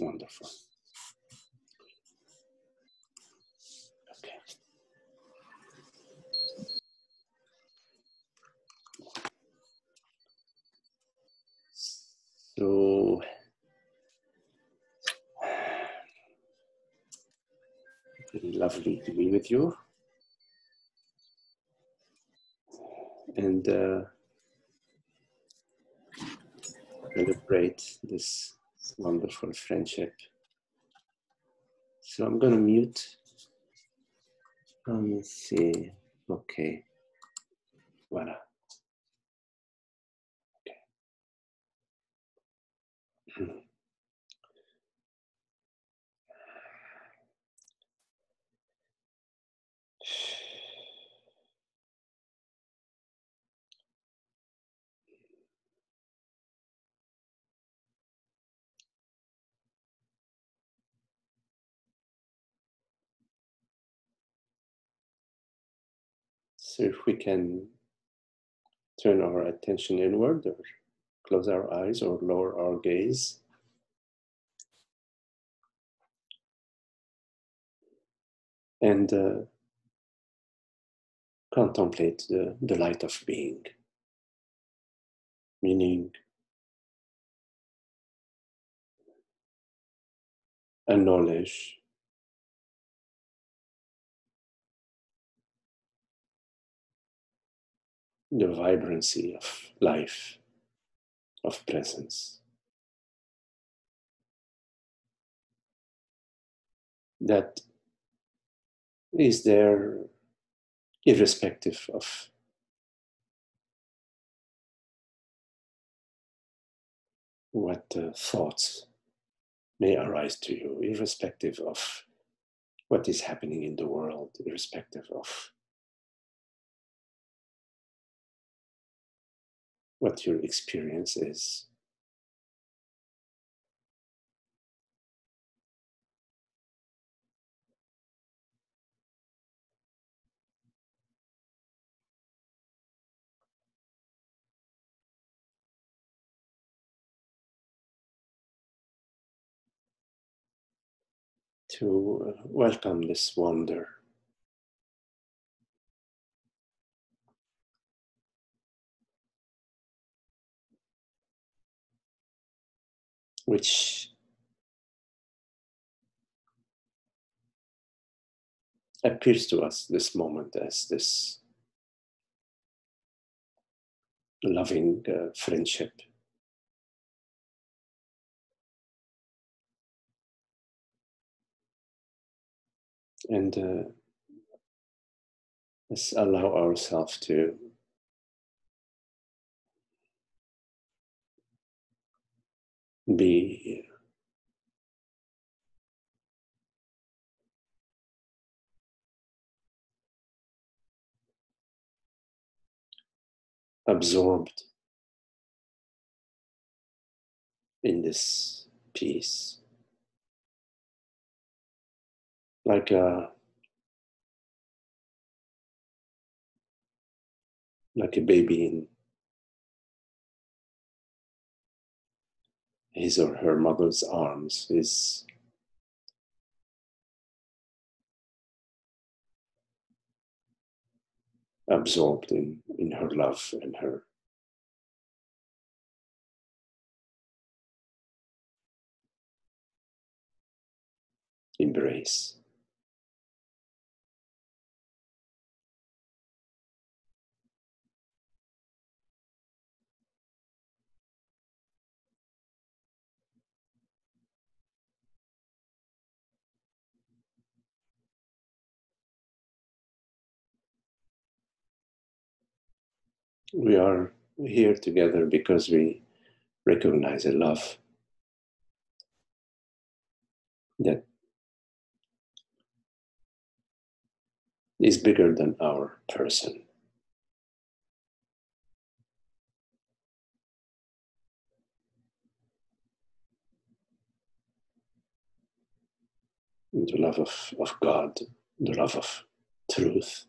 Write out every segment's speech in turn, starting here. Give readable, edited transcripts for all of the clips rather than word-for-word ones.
Wonderful. Okay. So, very lovely to be with you. And celebrate this wonderful friendship. So I'm going to mute. Let me see. Okay. Voila. Okay. So if we can turn our attention inward or close our eyes or lower our gaze. And contemplate the light of being, meaning acknowledge the vibrancy of life, of presence, that is there irrespective of what thoughts may arise to you, irrespective of what is happening in the world, irrespective of what your experience is. To welcome this wonder. Which appears to us this moment as this loving friendship. And let's allow ourselves to be absorbed in this peace, like a baby in his or her mother's arms is absorbed in her love and her embrace. We are here together because we recognize a love that is bigger than our person. The love of God, the love of truth.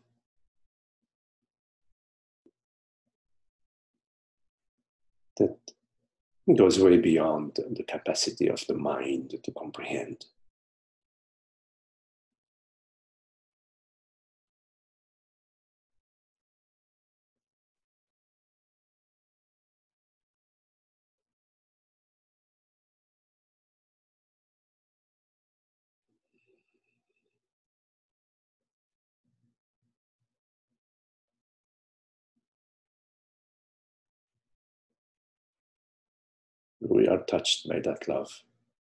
That It goes way beyond the capacity of the mind to comprehend. We are touched by that love.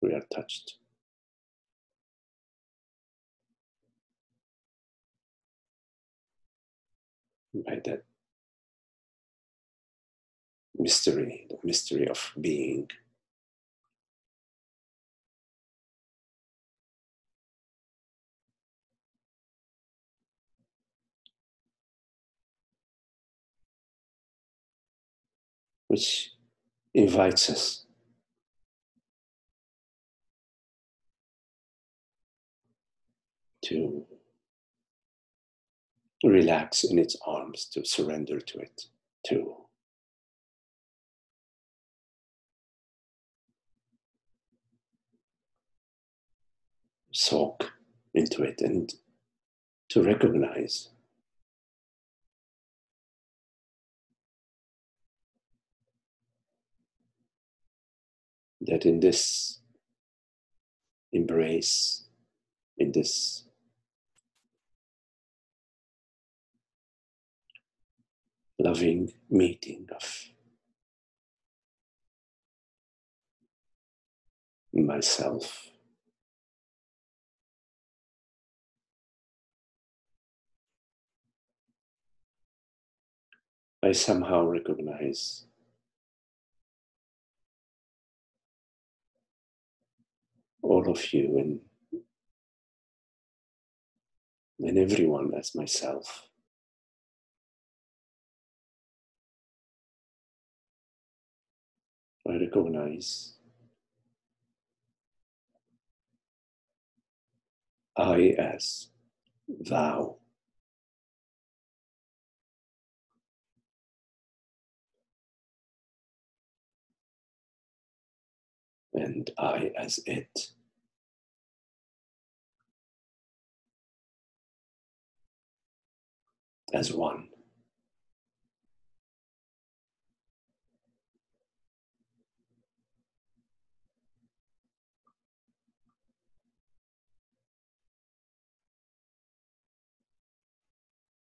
We are touched by that mystery, the mystery of being. Which invites us to relax in its arms, to surrender to it, to soak into it, and to recognize that in this embrace, in this loving meeting of myself, I somehow recognize all of you and everyone as myself. I recognize I as thou, and I as it, as one.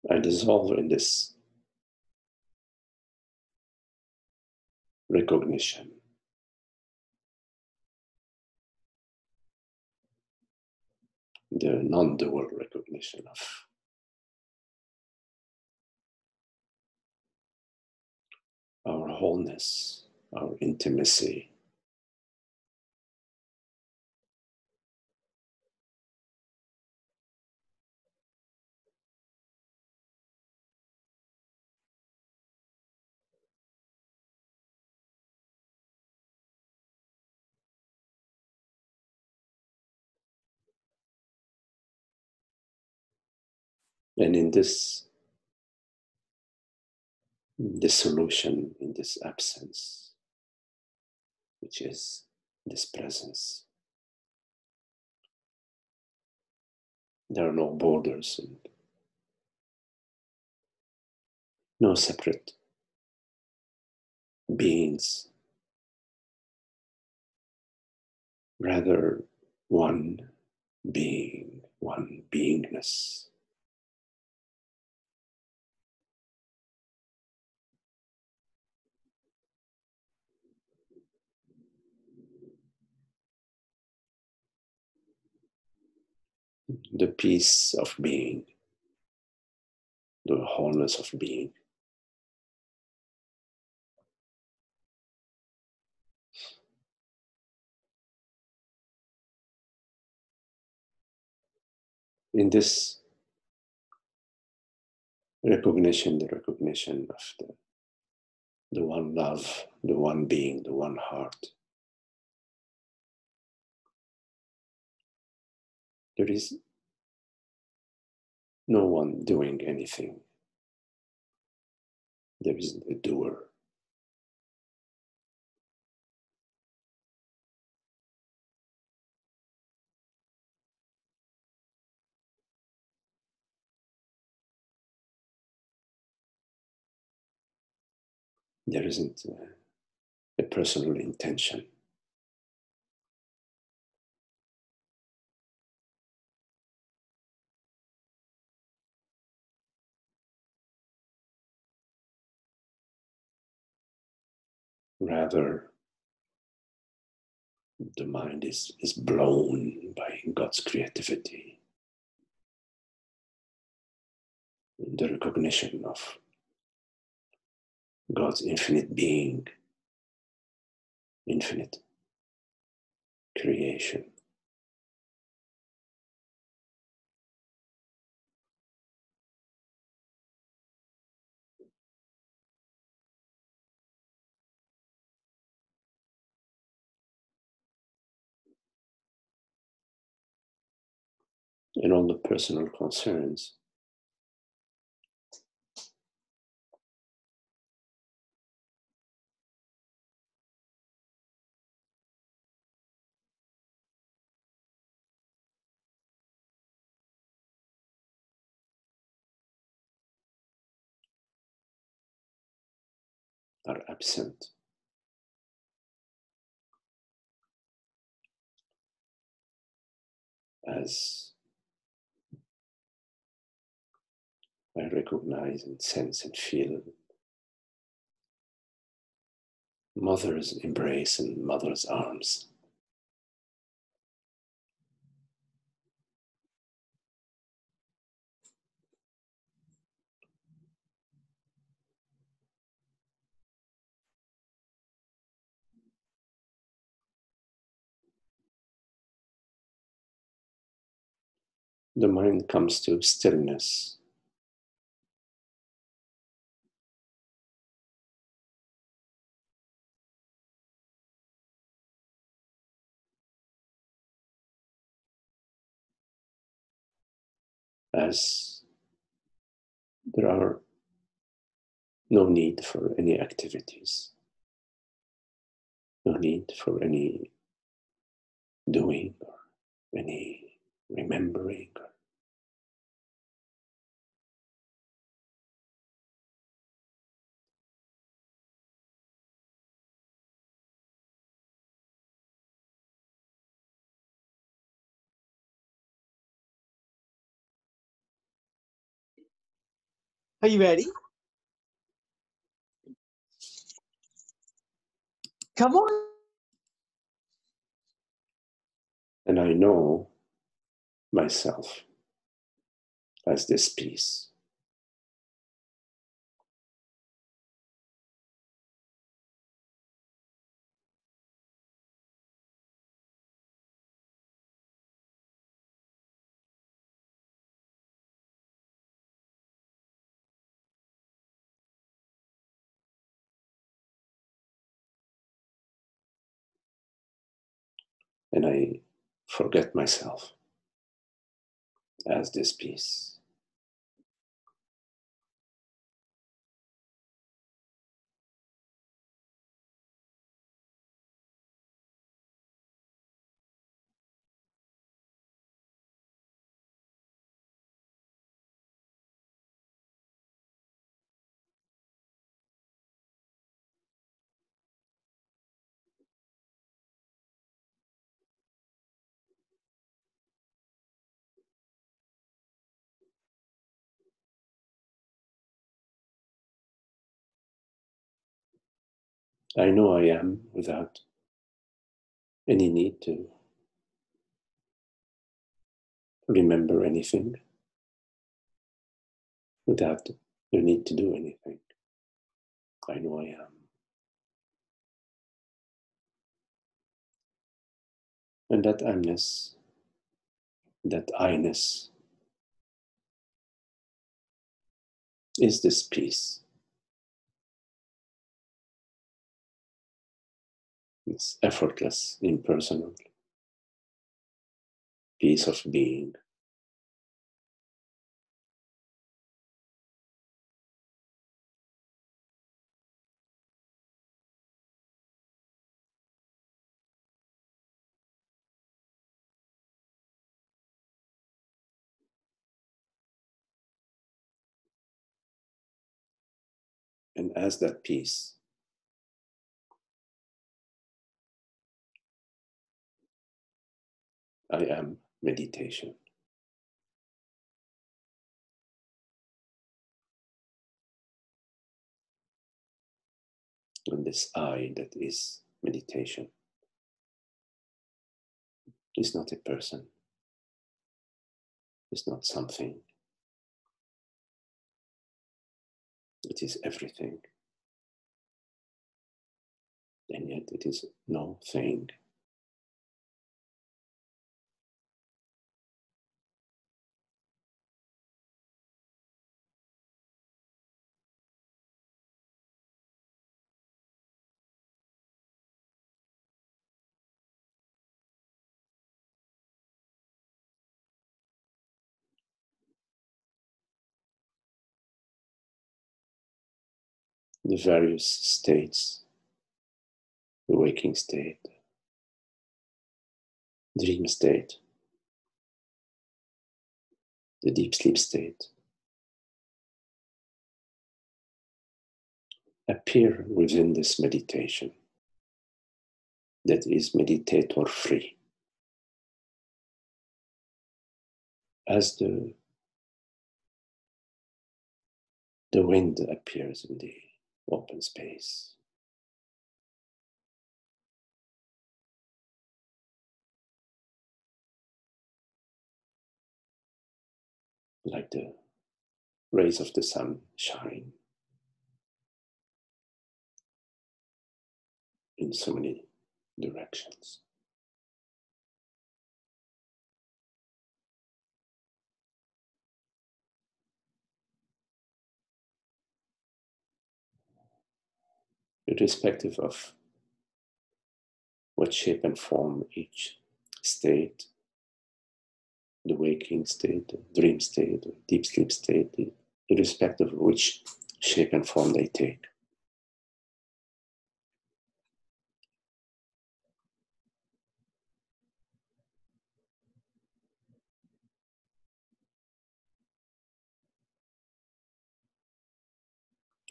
I dissolve in this recognition, the non-dual recognition of our wholeness, our intimacy, and in this dissolution, in this absence, which is this presence, there are no borders and no separate beings, rather one being, one beingness. The peace of being, the wholeness of being. In this recognition, the recognition of the one love, the one being, the one heart, there is no one doing anything. There is a doer. There isn't a personal intention. Rather, the mind is blown by God's creativity, the recognition of God's infinite being, infinite creation. And all the personal concerns are absent. As I recognize and sense and feel mother's embrace and mother's arms. The mind comes to stillness, as there are no need for any activities, no need for any doing or any remembering. Are you ready? Come on. And I know myself as this peace. And I forget myself as this peace. I know I am without any need to remember anything, without the need to do anything. I know I am. And that I-ness, that I-ness is this peace. It's effortless, impersonal peace of being. And as that peace, I am meditation. And this I that is meditation is not a person, it's not something, it is everything. And yet it is no thing. The various states, the waking state, dream state, the deep sleep state, appear within this meditation that is meditator free. As the wind appears in the open space, like the rays of the sun shine in so many directions. Irrespective of what shape and form each state, the waking state, the dream state, the deep sleep state, irrespective of which shape and form they take,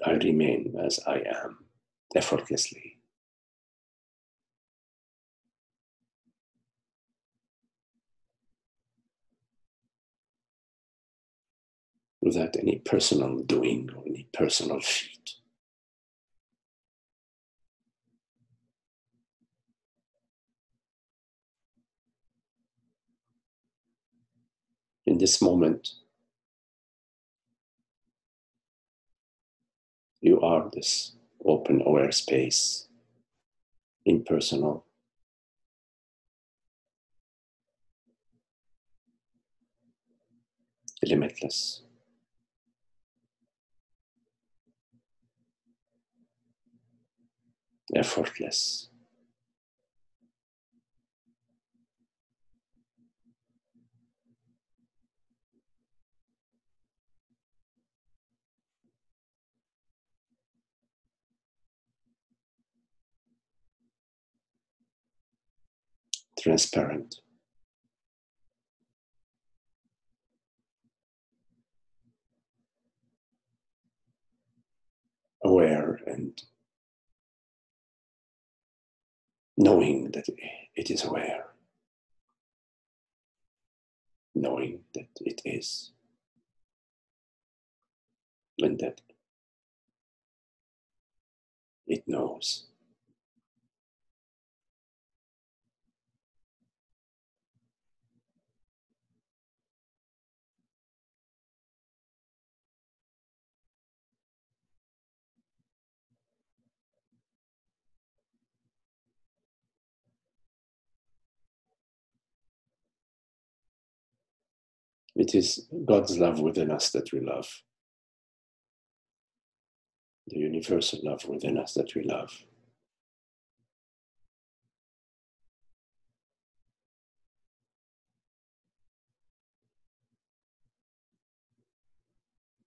I remain as I am, effortlessly, without any personal doing or any personal feat. In this moment, you are this open, aware space, impersonal, limitless, effortless, transparent, aware, and knowing that it is aware, knowing that it is, and that it knows. It is God's love within us that we love, the universal love within us that we love.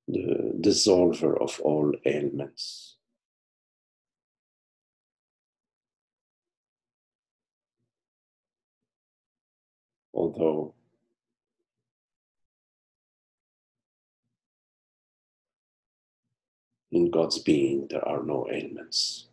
The dissolver of all ailments. Although in God's being there are no ailments.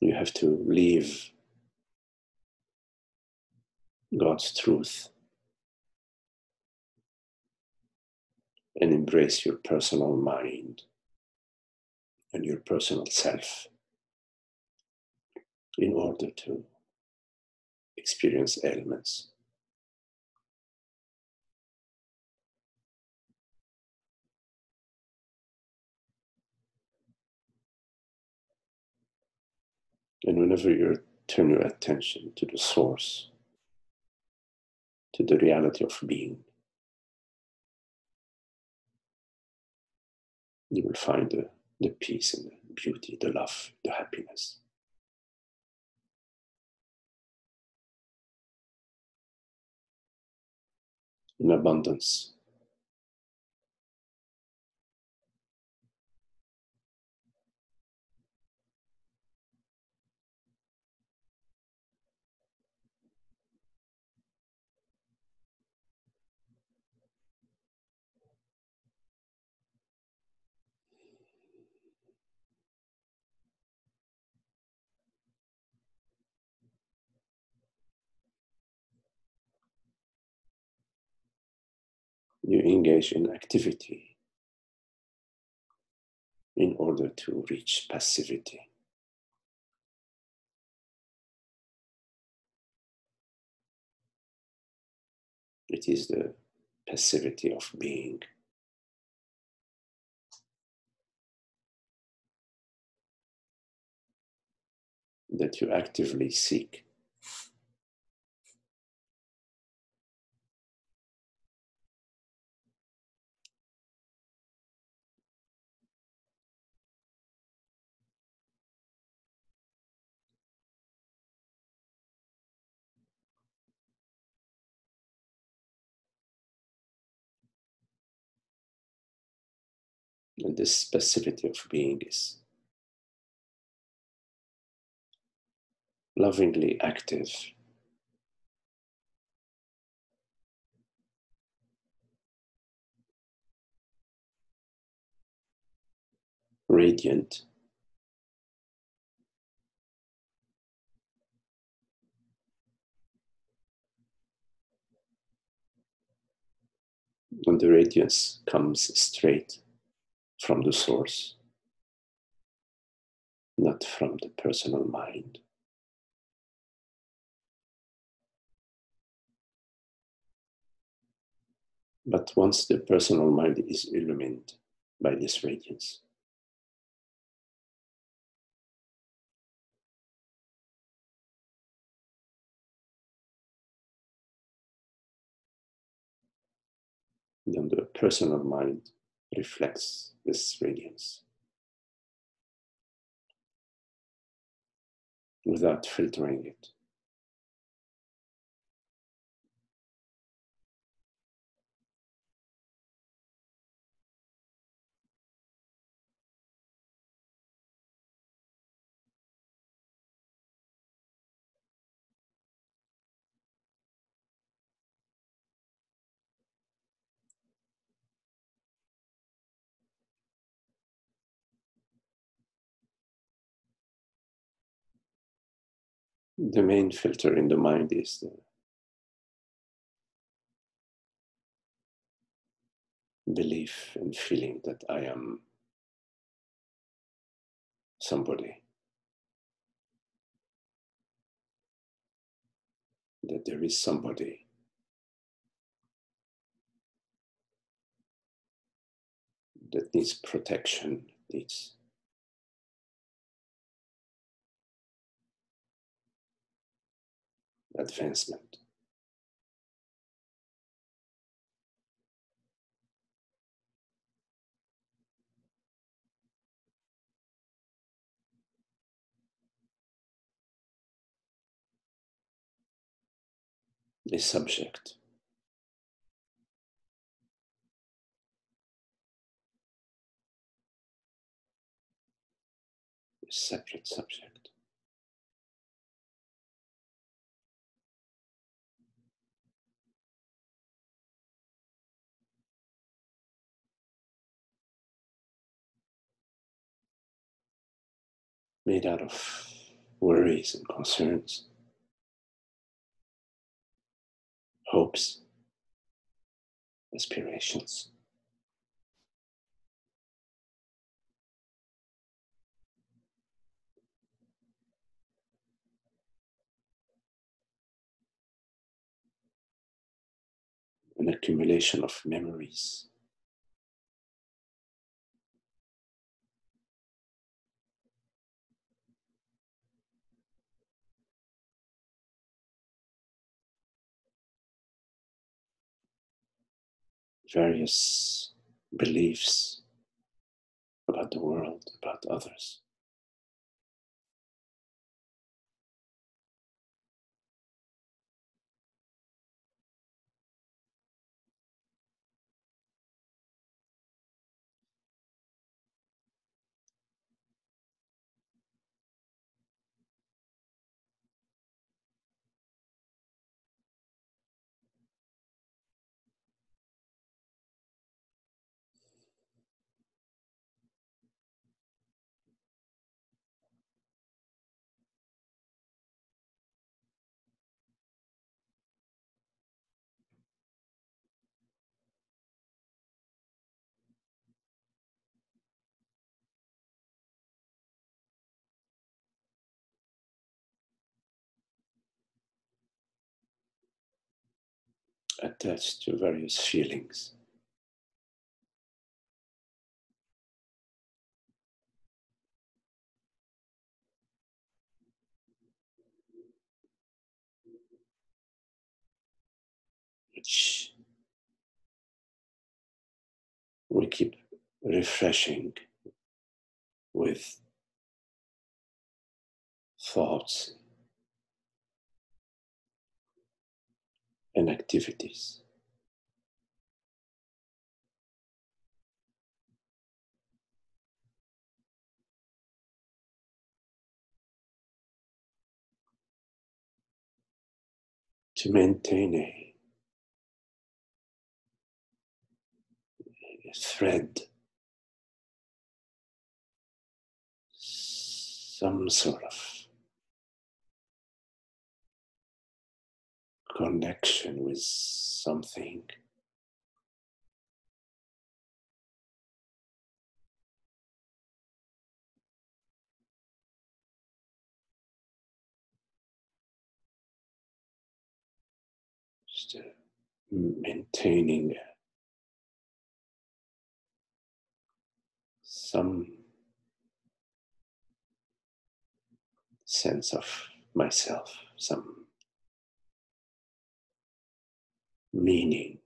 You have to leave God's truth and embrace your personal mind and your personal self in order to experience elements. And whenever you turn your attention to the source, to the reality of being, you will find the peace and the beauty, the love, the happiness. In abundance. You engage in activity in order to reach passivity. It is the passivity of being. That you actively seek. And this passivity of being is lovingly active, radiant, and the radiance comes straight from the source, not from the personal mind. But once the personal mind is illumined by this radiance, then the personal mind reflects this radiance without filtering it. The main filter in the mind is the belief and feeling that I am somebody, that there is somebody that needs protection, needs advancement. A subject, a separate subject. Made out of worries and concerns, hopes, aspirations. An accumulation of memories. Various beliefs about the world, about others. Attached to various feelings. Which we keep refreshing with thoughts and activities. To maintain a thread, some sort of connection with something. Just maintaining some sense of myself, some meaning.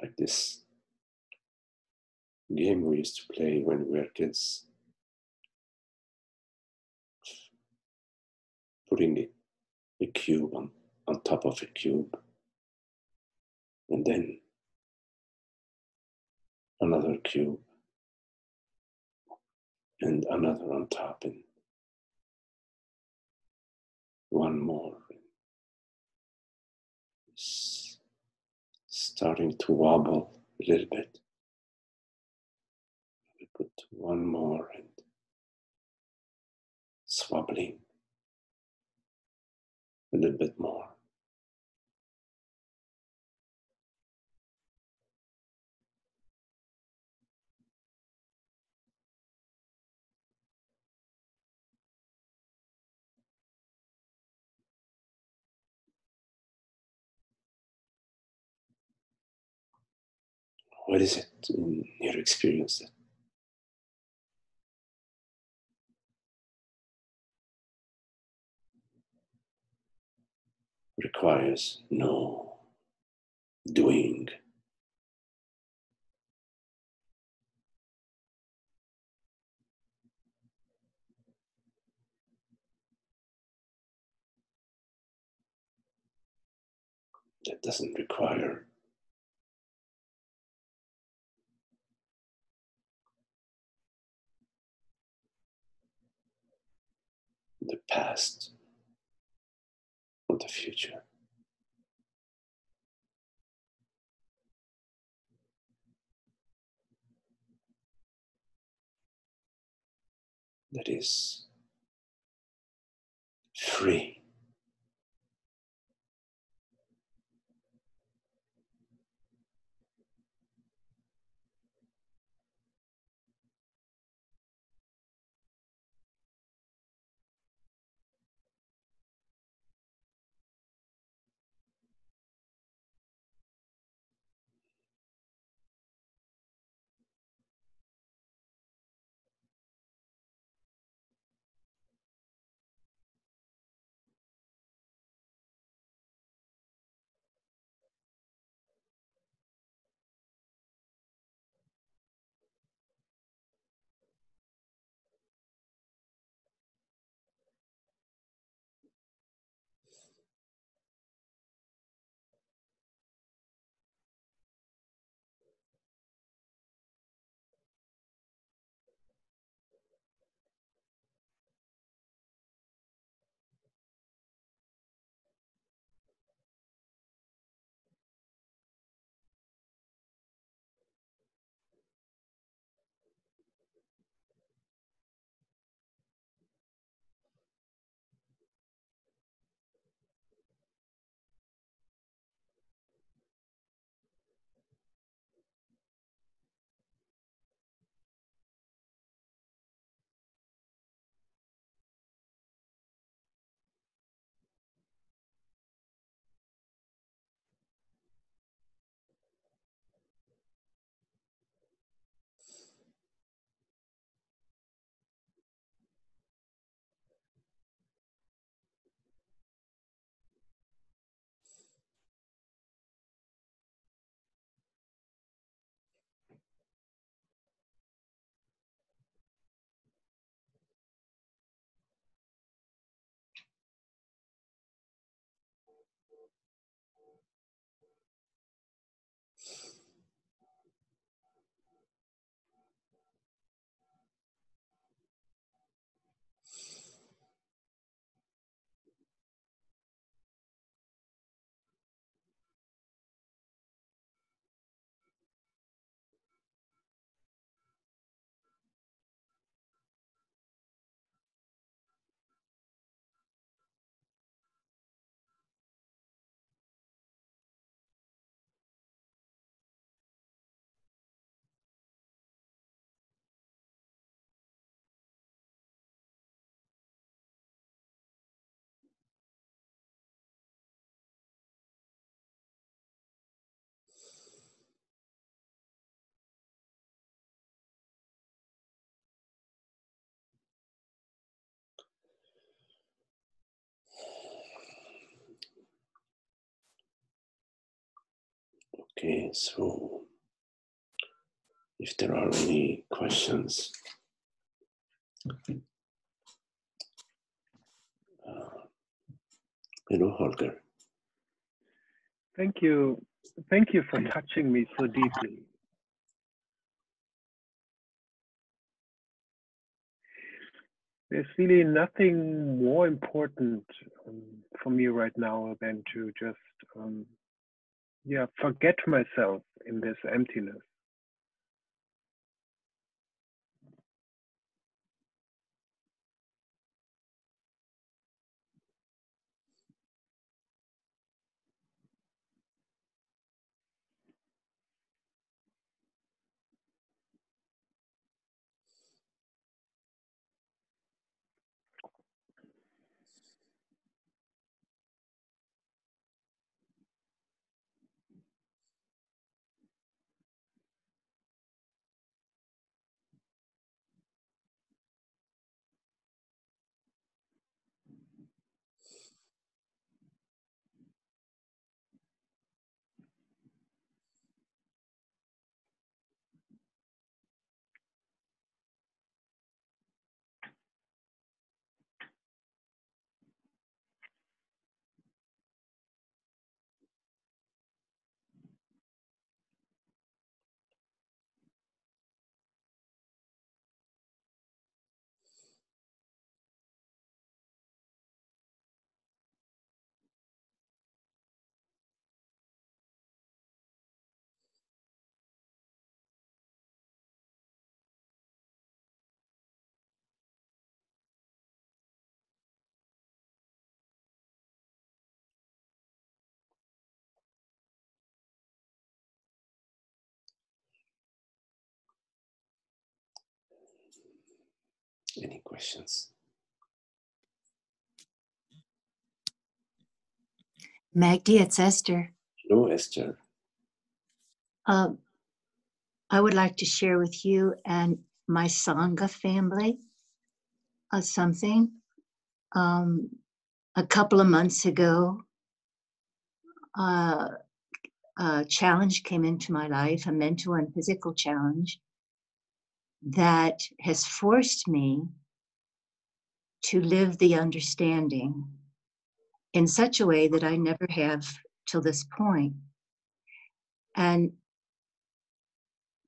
Like this game we used to play when we were kids, putting a cube on top of a cube, and then another cube, and another on top, and one more. It's starting to wobble a little bit. We put one more, and it's wobbling a little bit more. What is it in your experience that requires no doing? That doesn't require the past or the future. That is free. Okay, so if there are any questions, hello, Holger. Thank you. Thank you for touching me so deeply. There's really nothing more important for me right now than to just, forget myself in this emptiness. Any questions? Magdi, it's Esther. Hello, Esther. I would like to share with you and my Sangha family something. A couple of months ago, a challenge came into my life, a mental and physical challenge that has forced me to live the understanding in such a way that I never have till this point. And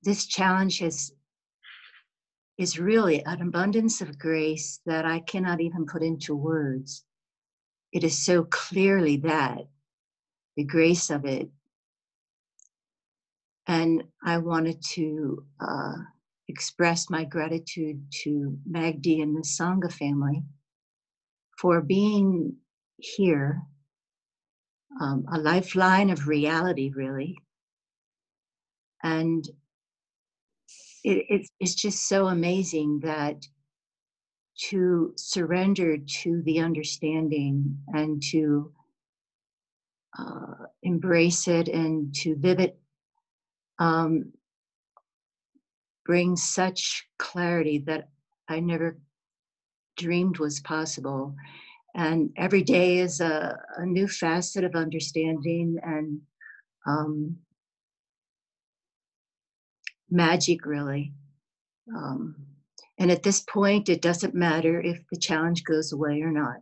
this challenge is really an abundance of grace that I cannot even put into words. It is so clearly that, the grace of it. And I wanted to express my gratitude to Magdi and the Sangha family for being here, a lifeline of reality, really. And it's just so amazing that to surrender to the understanding and to embrace it and to live it brings such clarity that I never dreamed was possible. And every day is a new facet of understanding and magic, really. And at this point, it doesn't matter if the challenge goes away or not,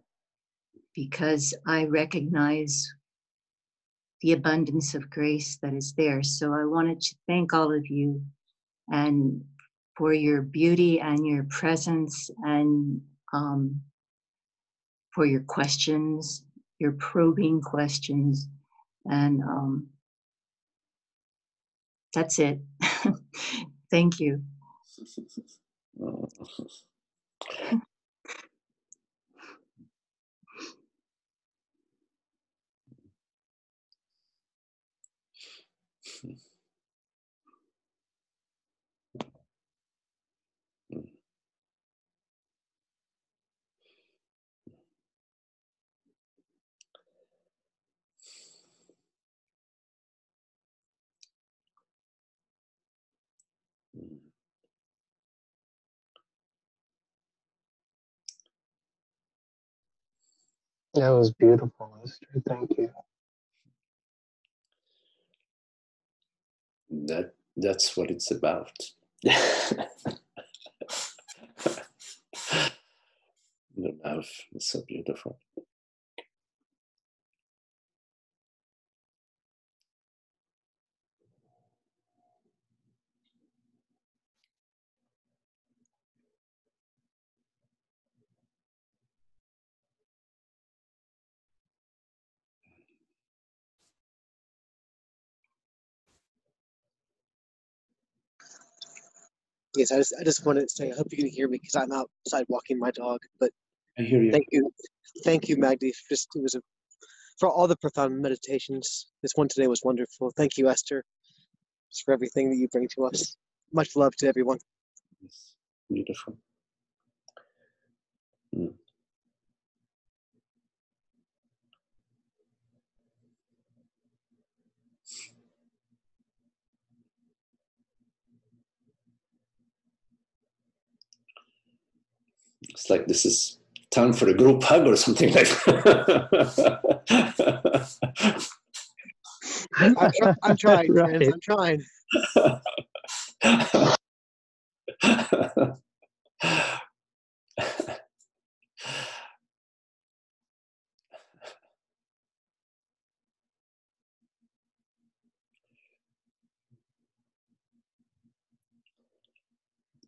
because I recognize the abundance of grace that is there. So I wanted to thank all of you and for your beauty and your presence and for your questions, your probing questions. And that's it. Thank you. That was beautiful, Esther. Thank you. That's what it's about. The love is so beautiful. Yes, I just wanted to say, I hope you can hear me because I'm outside walking my dog. But I hear you. thank you, Magdi. For all the profound meditations. This one today was wonderful. Thank you, Esther, just for everything that you bring to us. Much love to everyone. Yes. Beautiful. It's like this is time for a group hug or something like that. I'm trying, Right. friends. I'm trying.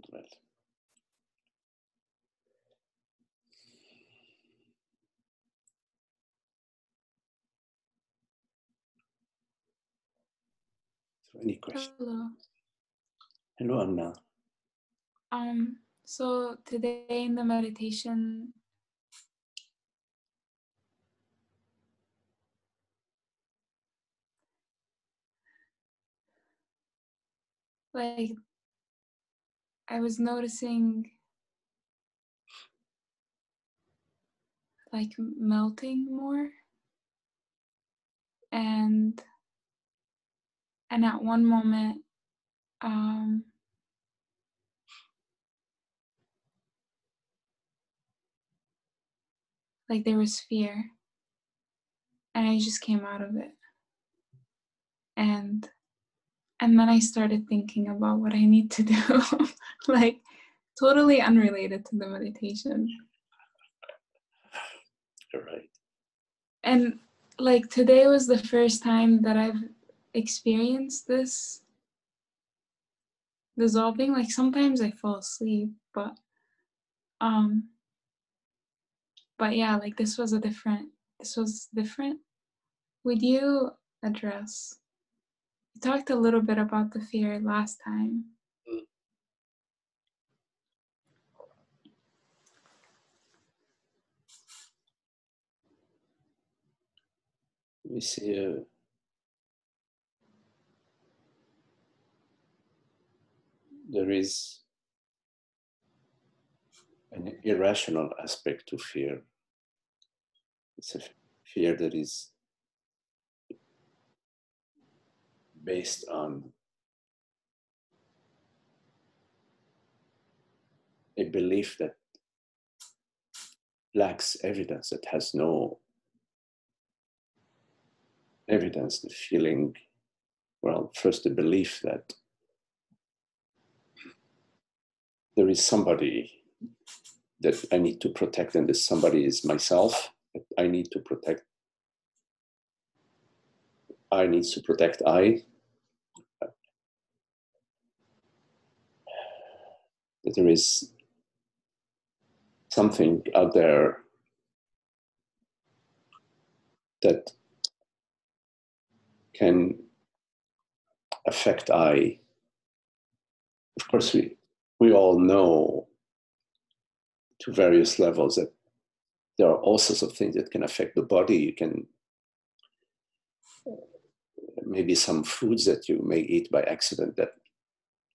Well, so any question? Hello. Hello, Anna. So today in the meditation, like I was noticing like melting more. And at one moment, like there was fear, and I just came out of it. And then I started thinking about what I need to do, like totally unrelated to the meditation. You're right. And like today was the first time that I've experienced this dissolving. Like sometimes I fall asleep, but yeah, like this was different. Would you address? You talked a little bit about the fear last time. We see there is an irrational aspect to fear. It's a fear that is based on a belief that lacks evidence, that has no evidence, the feeling, well, first the belief that there is somebody that I need to protect, and this somebody is myself, that I need to protect. I need to protect I. That there is something out there that can affect I. Of course, we all know to various levels that there are all sorts of things that can affect the body. You can, maybe some foods that you may eat by accident that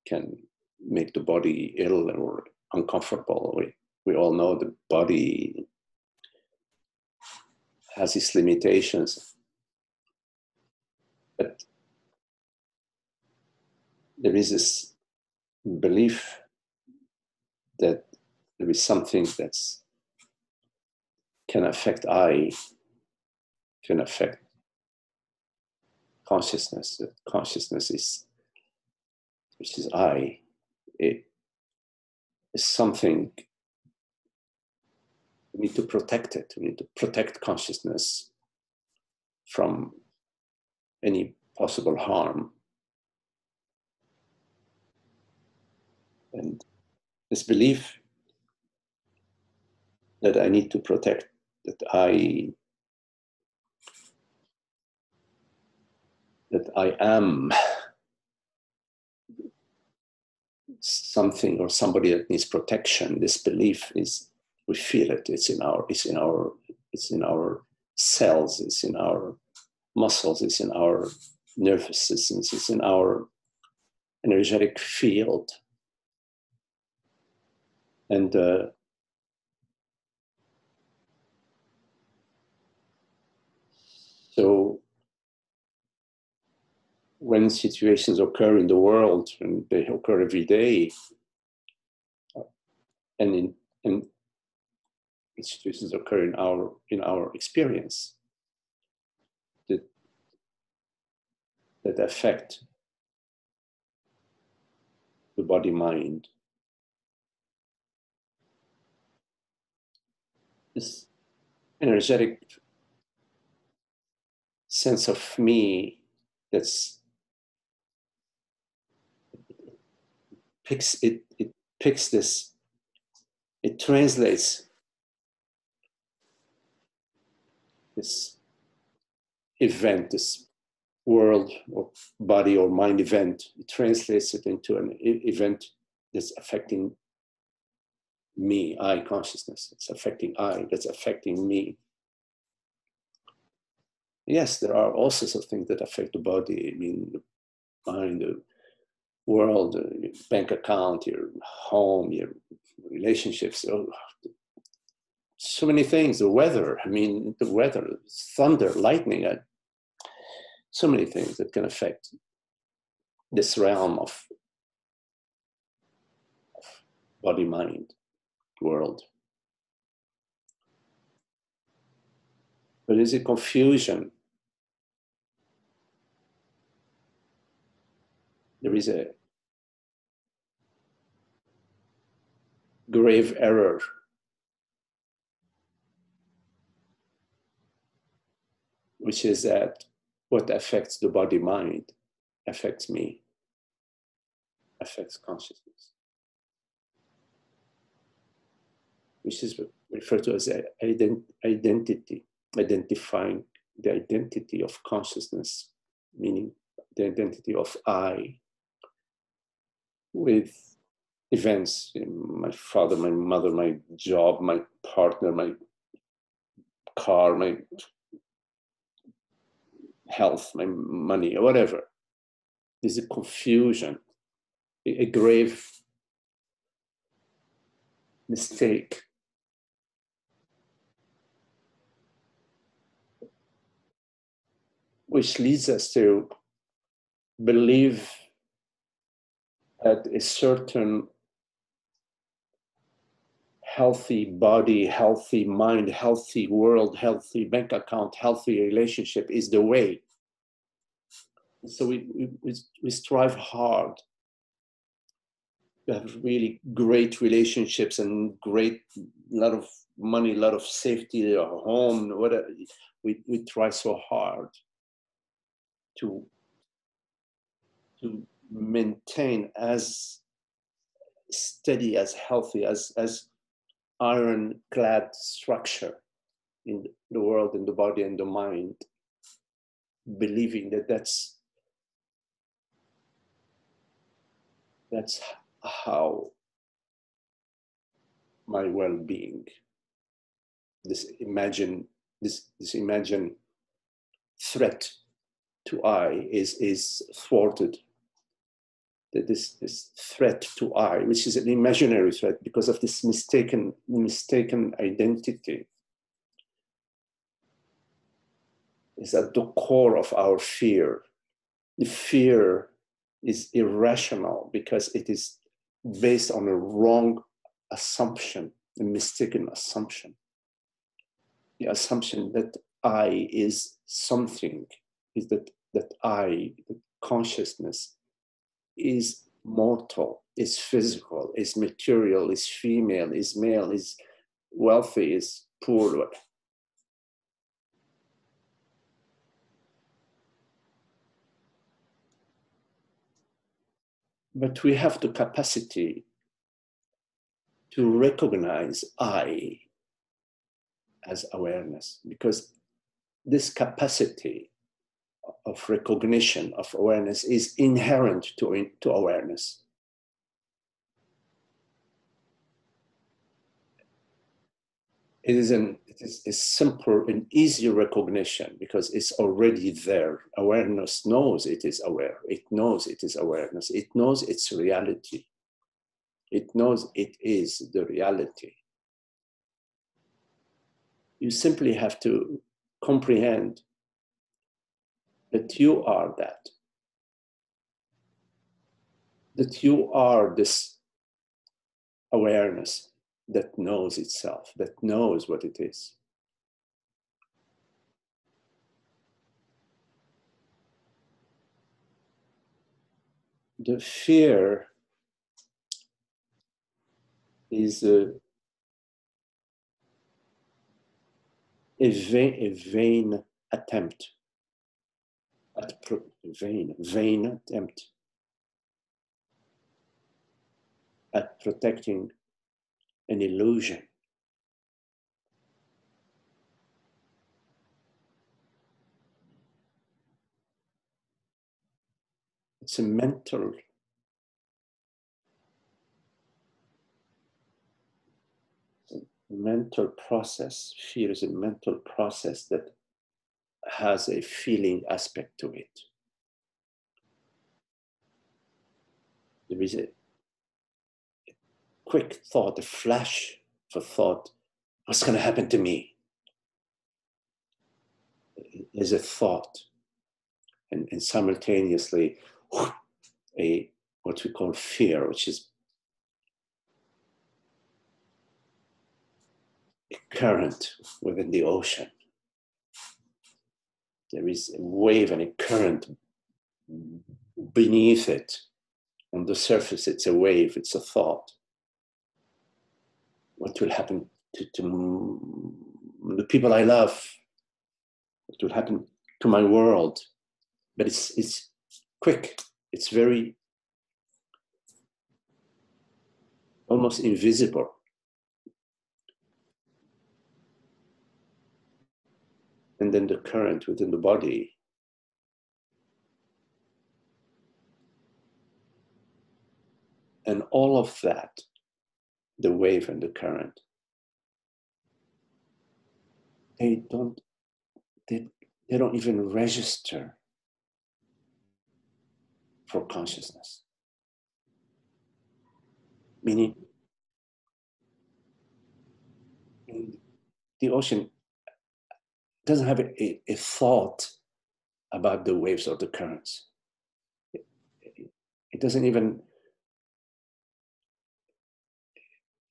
can make the body ill or uncomfortable. We all know the body has its limitations. But there is this belief that there is something that can affect I, can affect consciousness. That consciousness is, which is I, it is something. We need to protect it. We need to protect consciousness from any possible harm. And this belief that I need to protect, that I am something or somebody that needs protection. This belief is, we feel it. It's in our cells. It's in our muscles. It's in our nervous systems. It's in our energetic field. And so when situations occur in the world, and they occur every day, and situations occur in our experience that affect the body mind, this energetic sense of me that's picks this, it translates this event, this world or body or mind event, it translates it into an event that's affecting me, I consciousness. It's affecting I, that's affecting me. Yes, there are all sorts of things that affect the body. I mean, the mind, the world, your bank account, your home, your relationships, so many things, the weather, I mean, the weather, thunder, lightning, so many things that can affect this realm of body-mind world. But is it confusion? There is a grave error which is that what affects the body-mind affects me, affects consciousness, which is referred to as identity, identifying the identity of consciousness, meaning the identity of I, with events, my father, my mother, my job, my partner, my car, my health, my money, or whatever. There's a confusion, a grave mistake. Which leads us to believe that a certain healthy body, healthy mind, healthy world, healthy bank account, healthy relationship is the way. So we strive hard to have really great relationships and great, lot of money, a lot of safety, a home, whatever. We try so hard to maintain as steady, as healthy, as ironclad structure in the world, in the body and the mind, believing that that's how my well-being, this imagined threat to I is thwarted. That this threat to I, which is an imaginary threat because of this mistaken identity, is at the core of our fear. The fear is irrational because it is based on a wrong assumption, a mistaken assumption. The assumption that I is something, is that I, the consciousness, is mortal, is physical, is material, is female, is male, is wealthy, is poor. But we have the capacity to recognize I as awareness, because this capacity of recognition of awareness is inherent to awareness. It is a simple and easy recognition because it's already there. Awareness knows it is aware. It knows it is awareness. It knows its reality. It knows it is the reality. You simply have to comprehend that you are that you are this awareness that knows itself, that knows what it is. The fear is a vain attempt at vain attempt at protecting an illusion. It's a mental process. Fear is a mental process that has a feeling aspect to it. There is a quick thought, a flash of a thought. what's going to happen to me? Is a thought, and simultaneously what we call fear, which is a current within the ocean. There is a wave and a current beneath it. On the surface, it's a wave, it's a thought. What will happen to the people I love? What will happen to my world? But it's quick. It's very almost invisible. And then the current within the body and all of that, the wave and the current, they don't even register for consciousness. Meaning, the ocean doesn't have a thought about the waves or the currents. It doesn't even,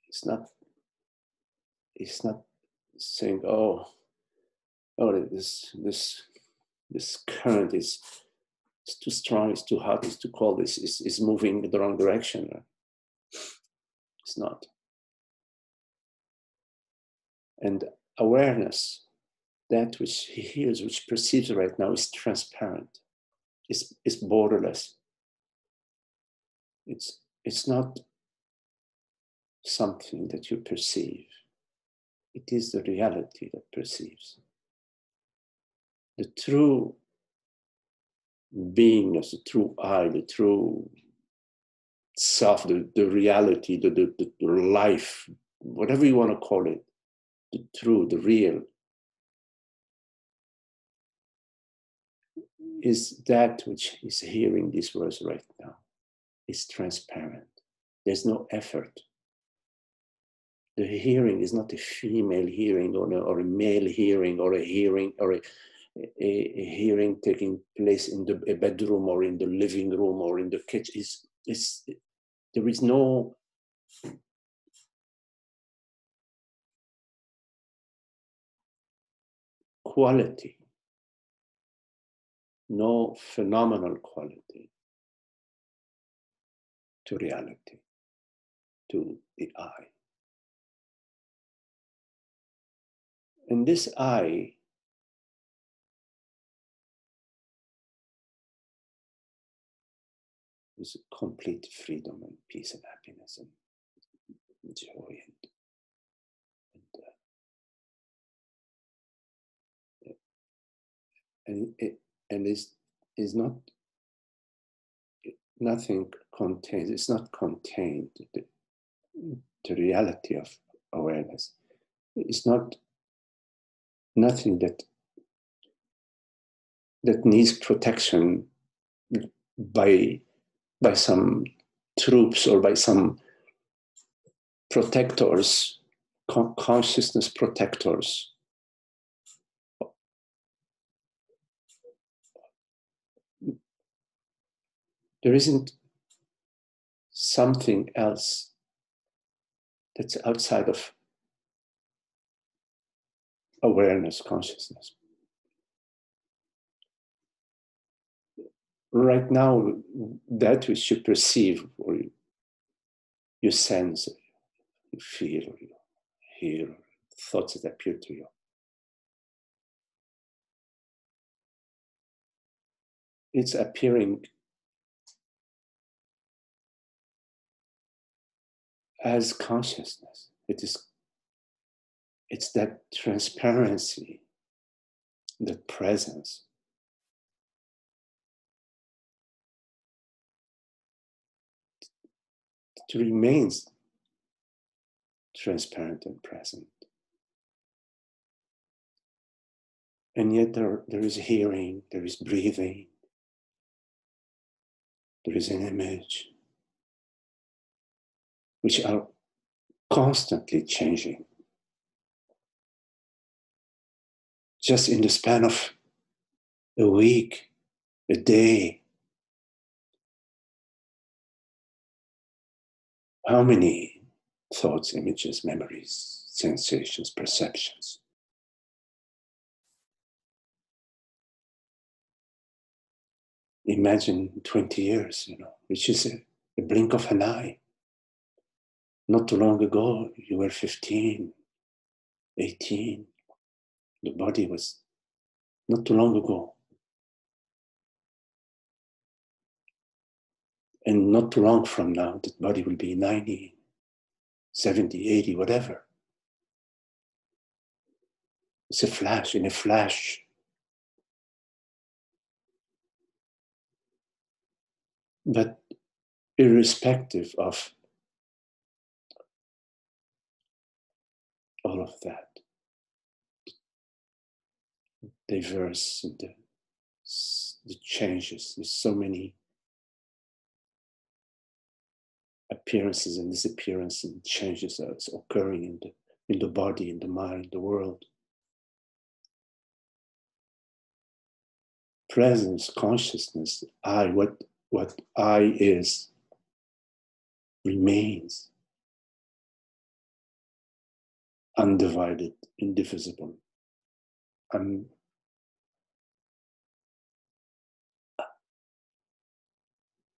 it's not saying, oh, this current is too strong, it's too hot, it's too cold, it's moving in the wrong direction. It's not. And awareness, that which he hears, which perceives right now, is transparent. It's borderless. It's not something that you perceive. It is the reality that perceives. The true beingness, the true I, the true self, the reality, the life, whatever you want to call it, the true, the real, is that which is hearing these words right now. It's transparent. There's no effort. The hearing is not a female hearing or a male hearing or a hearing or a hearing taking place in a bedroom or in the living room or in the kitchen. There is no quality, no phenomenal quality to reality, to the I. And this I is complete freedom and peace and happiness and joy and is not nothing contained. It's not contained. The reality of awareness is not nothing that needs protection by some troops or by some protectors, consciousness protectors. There isn't something else that's outside of awareness, consciousness. Right now, that which you perceive or you sense, you feel, or you hear, thoughts that appear to you, it's appearing as consciousness. It's that transparency, that presence. It remains transparent and present. And yet there is hearing, there is breathing, there is an image, which are constantly changing. just in the span of a week, a day, how many thoughts, images, memories, sensations, perceptions? Imagine 20 years, which is a blink of an eye. Not too long ago, you were 15, 18. The body was not too long ago. And not too long from now, the body will be 90, 70, 80, whatever. It's a flash, in a flash. But irrespective of all of that, diverse, the changes, there's so many appearances and disappearances and changes that's occurring in the body, in the mind, the world. Presence, consciousness, I, what I is, remains undivided, indivisible,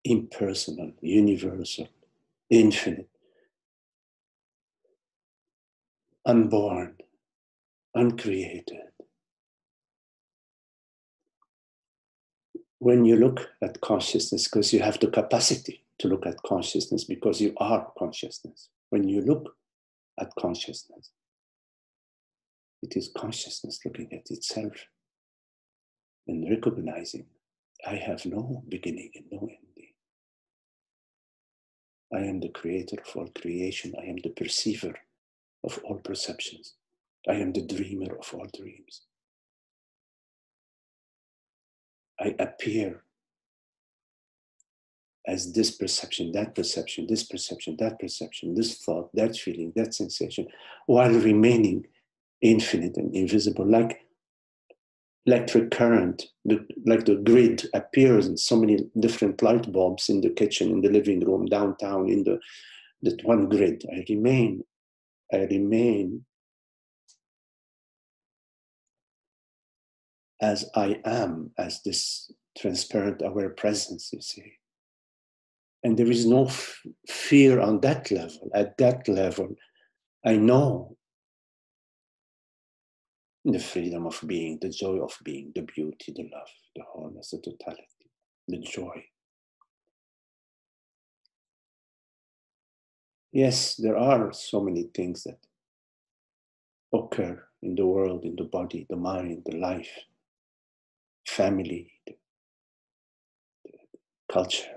impersonal, universal, infinite, unborn, uncreated. When you look at consciousness, because you have the capacity to look at consciousness because you are consciousness. When you look at consciousness, it is consciousness looking at itself and recognizing, I have no beginning and no ending. I am the creator of all creation. I am the perceiver of all perceptions. I am the dreamer of all dreams. I appear as this perception, that perception, this perception, that perception, this thought, that feeling, that sensation, while remaining infinite and invisible, like recurrent, like the grid appears in so many different light bulbs in the kitchen, in the living room, downtown, in that one grid. I remain as I am, as this transparent, aware presence, you see. And there is no fear on that level. At that level, I know the freedom of being, the joy of being, the beauty, the love, the wholeness, the totality, the joy. Yes, there are so many things that occur in the world, in the body, the mind, the life, family, the culture.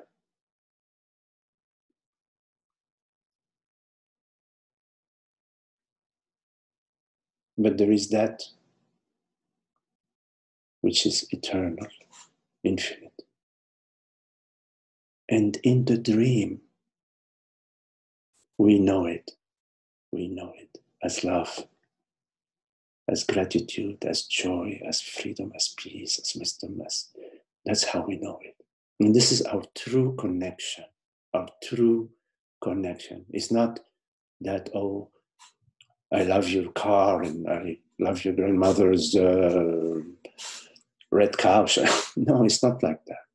But there is that which is eternal, infinite. And in the dream, we know it as love, as gratitude, as joy, as freedom, as peace, as wisdom, that's how we know it. And this is our true connection. Our true connection. It's not that, oh, I love your car and I love your grandmother's red couch. No, it's not like that.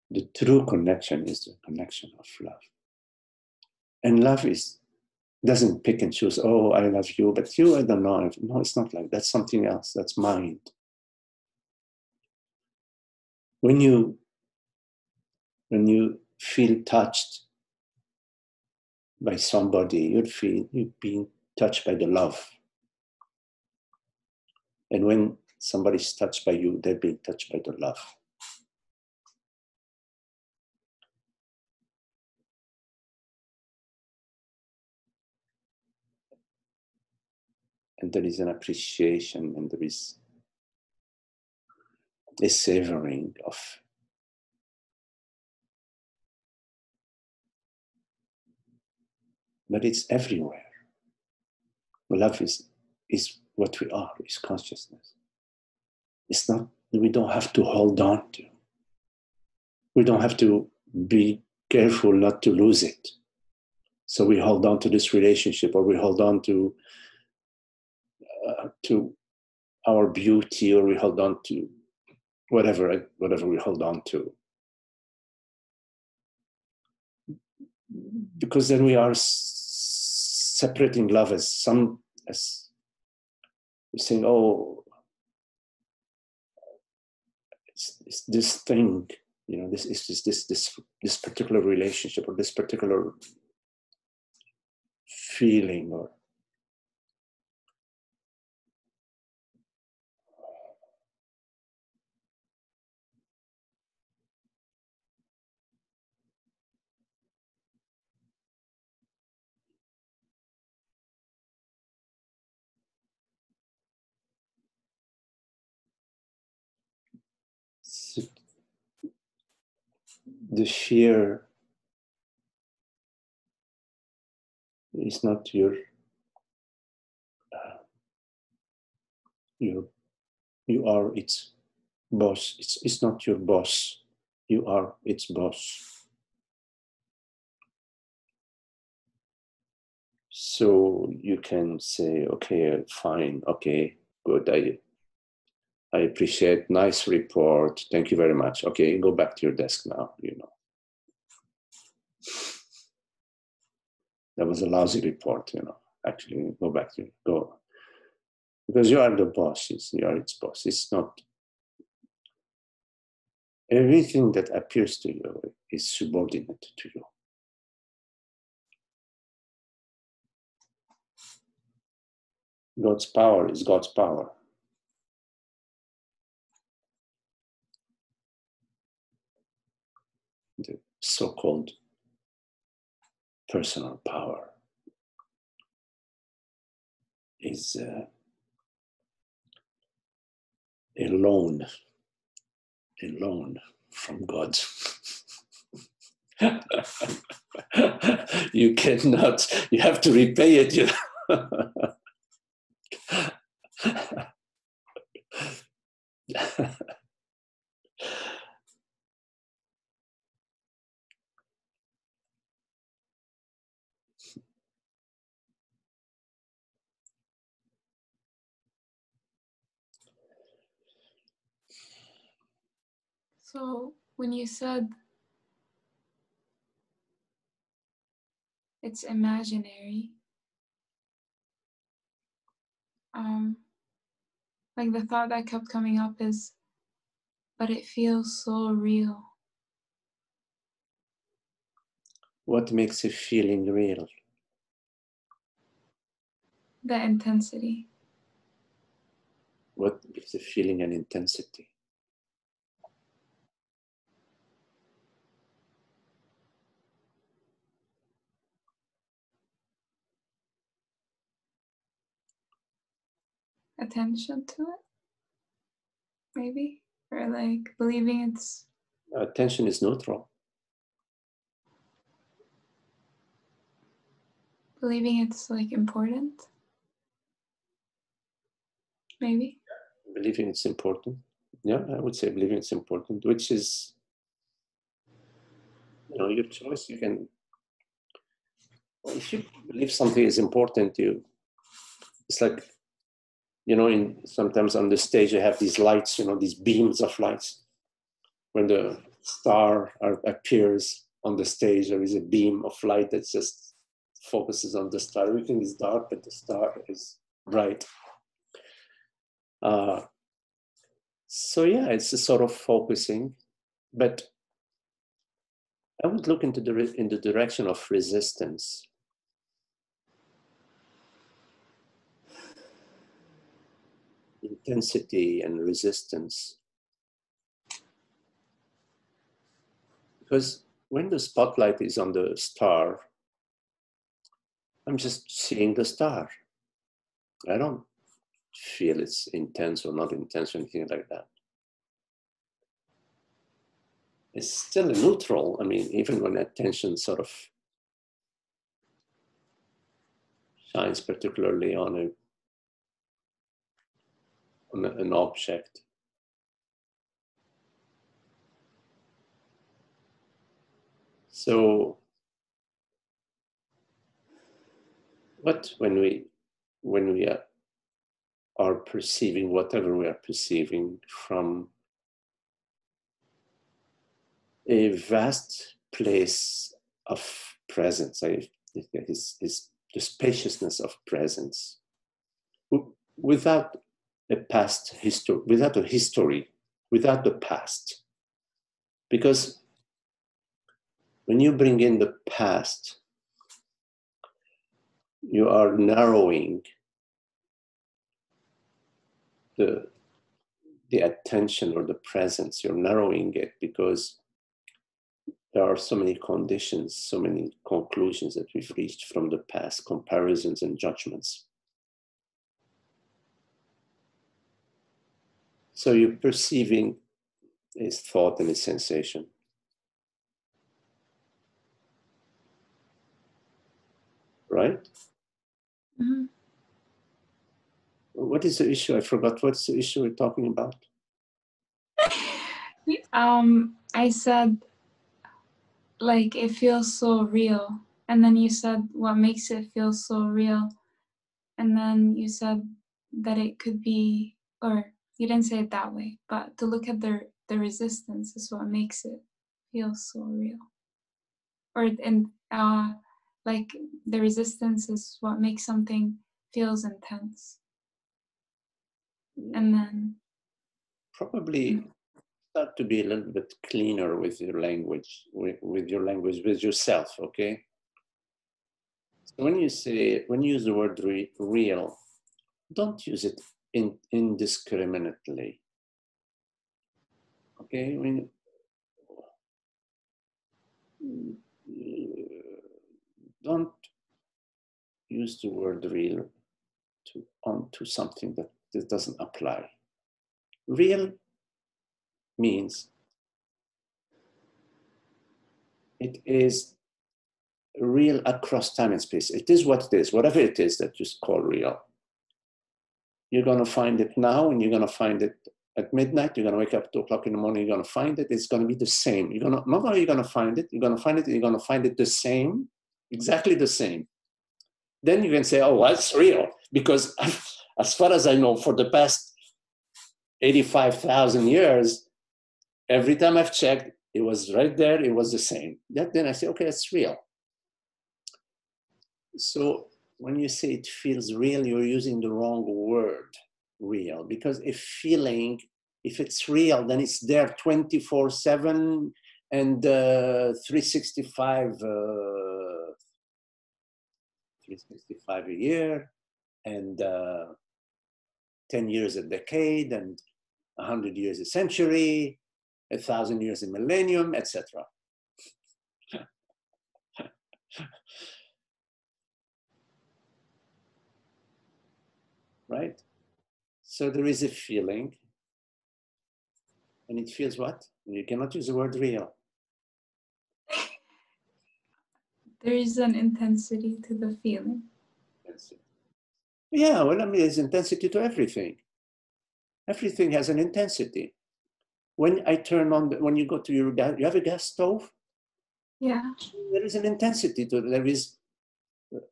The true connection is the connection of love. And love doesn't pick and choose, oh, I love you, but you, I don't know. No, it's not like that. That's something else. That's mind. When you feel touched by somebody, you're being touched by the love. And when somebody's touched by you, they're being touched by the love. And there is an appreciation and there is a savoring of but it's everywhere. Love is is what we are, is consciousness. It's not, we don't have to hold on to. We don't have to be careful not to lose it. So we hold on to this relationship, or we hold on to our beauty, or we hold on to whatever we hold on to. Because then we are separating love as we're saying, oh, it's this thing, you know, this particular relationship, or this particular feeling, or the fear is not your you are its boss. It's not your boss. You are its boss. So you can say, okay, fine, okay, good. I appreciate, nice report. Thank you very much. Okay, go back to your desk now, you know. That was a lousy report, you know. Actually, go back to go. Because you are the boss, you are its boss. It's not, everything that appears to you is subordinate to you. God's power is God's power. The so-called personal power is a loan from God. You cannot, you have to repay it. You know? So when you said it's imaginary, like the thought that kept coming up is, but it feels so real. What makes a feeling real? The intensity. What gives a feeling an intensity? Attention to it, maybe? Or like believing it's... Attention is neutral. Believing it's like important, maybe? Believing it's important. Yeah, I would say believing it's important, which is, you know, your choice. You can, if you believe something is important, it's like, you know, sometimes on the stage you have these lights, you know, these beams of lights. When the star appears on the stage, there is a beam of light that just focuses on the star. Everything is dark, but the star is bright. So yeah, it's a sort of focusing, but I would look in the direction of resistance. Intensity and resistance. Because when the spotlight is on the star, I'm just seeing the star. I don't feel it's intense or not intense or anything like that. It's still neutral. I mean, even when attention sort of shines particularly on on an object. So, but when we are perceiving whatever we are perceiving from a vast place of presence, the spaciousness of presence, without a past history, without a history, without the past. Because when you bring in the past, you are narrowing the attention or the presence. You're narrowing it because there are so many conditions, so many conclusions that we've reached from the past, comparisons and judgments. So you're perceiving is thought and is sensation. Right? Mm-hmm. What is the issue? I forgot. What's the issue we're talking about? I said, like, it feels so real. And then you said, what makes it feel so real? And then you said that it could be, or you didn't say it that way, but to look at the resistance is what makes it feel so real. Or, and like, the resistance is what makes something feels intense. And then probably start to be a little bit cleaner with your language, with yourself, okay? So when you use the word real, don't use it indiscriminately. Okay? I mean, don't use the word real onto something that doesn't apply. Real means it is real across time and space. It is what it is, whatever it is that you call real. You're going to find it now, and you're going to find it at midnight. You're going to wake up at 2 o'clock in the morning. You're going to find it. It's going to be the same. You're going to, not only are you going to find it, you're going to find it, and you're going to find it the same, exactly the same. Then you can say, oh, well, it's real. Because as far as I know, for the past 85,000 years, every time I've checked, it was right there. It was the same. Then I say, okay, it's real. So when you say it feels real, you're using the wrong word, real. Because a feeling, if it's real, then it's there 24/7 and 365 a year, and 10 years a decade, and 100 years a century, 1,000 years a millennium, etc. Right? So there is a feeling, and it feels what? You cannot use the word real. there is an intensity to the feeling. Yeah, well, I mean, there's intensity to everything. Everything has an intensity. When I turn on, when you go to your gas, you have a gas stove? Yeah. There is an intensity to it. There is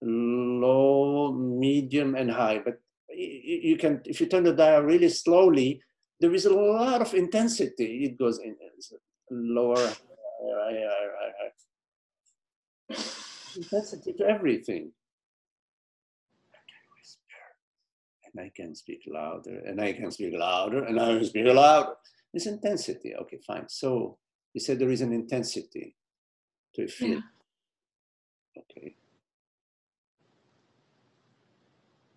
low, medium, and high. But you can, if you turn the dial really slowly, there is a lot of intensity. It goes in lower, intensity to everything. And I can speak louder, and I can speak louder, and I can speak louder. It's intensity. Okay, fine. So you said there is an intensity to a feeling. Yeah. Okay.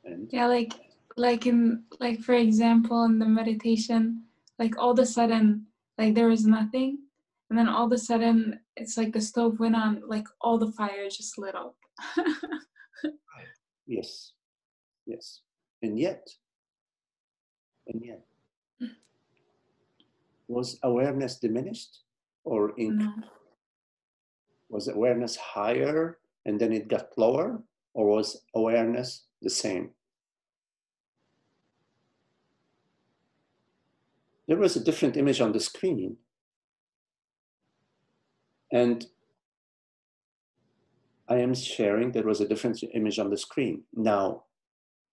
And yeah, like for example, in the meditation, like all of a sudden, like there was nothing, and then all of a sudden, it's like the stove went on, like all the fire just lit up. Yes, yes, and yet, was awareness diminished or increased? No. Was awareness higher and then it got lower, or was awareness the same? there was a different image on the screen. And I am sharing there was a different image on the screen. Now,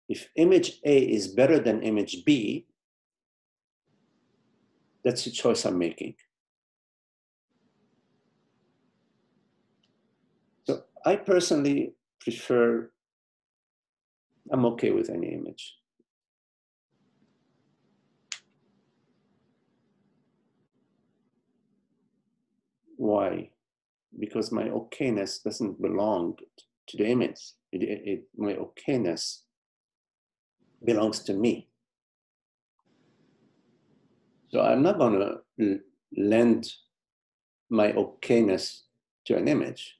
if image A is better than image B, that's the choice I'm making. So I personally prefer, I'm okay with any image. Why? Because my okayness doesn't belong to the image. My okayness belongs to me. So I'm not going to lend my okayness to an image,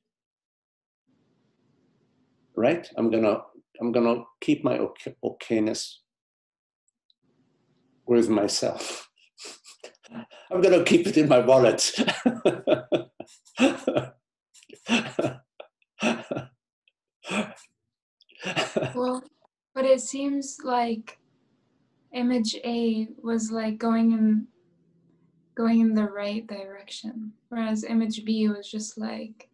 right? I'm gonna keep my okayness with myself. I'm gonna keep it in my wallet. Well, but it seems like image A was like going in the right direction, whereas image B was just like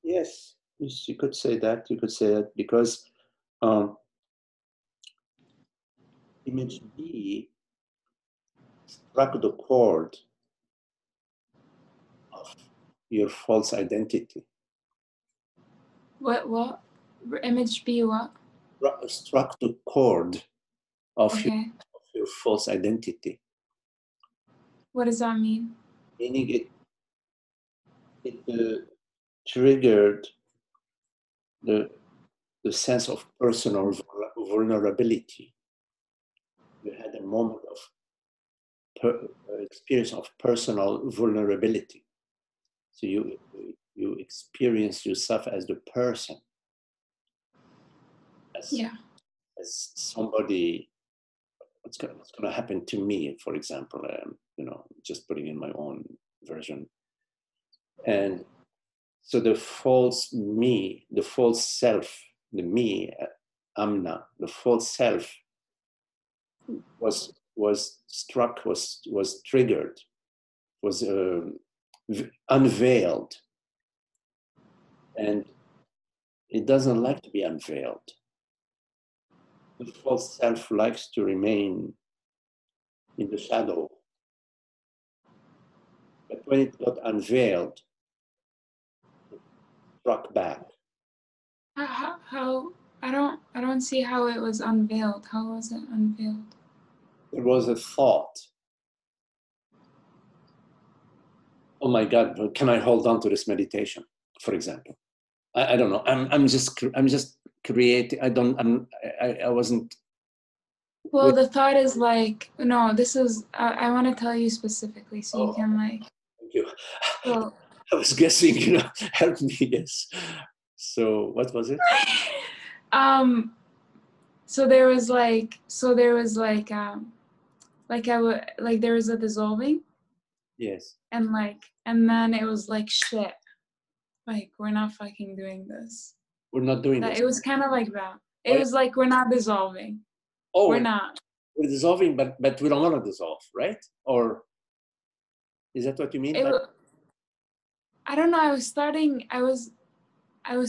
Yes, you could say that. You could say that because image B struck the chord of your false identity. what image B what? Struck the chord of, Okay. your false identity. What does that mean? Meaning it triggered the sense of personal vulnerability. You had a moment of experience of personal vulnerability. So you experience yourself as the person, as somebody. What's going to happen to me, for example? Just putting in my own version. And so the false me, the false self, the me, Amna, the false self was struck, was triggered, was unveiled. And it doesn't like to be unveiled. The false self likes to remain in the shadow. But when it got unveiled, it struck back. How I don't see how it was unveiled. How was it unveiled? There was a thought. Oh my God, can I hold on to this meditation, for example? I don't know. I'm just creating. I wasn't. Well, the thought is like, no, this is, I want to tell you specifically so you can like. Thank you. Well, I was guessing, help me guess. So what was it? So there was like there was a dissolving. Yes. And then it was like, shit, like we're not fucking doing this. We're not doing this. It was kind of like that. It was like, we're not dissolving. Oh, we're not. We're dissolving, but we don't want to dissolve, right? Or is that what you mean? I don't know. I was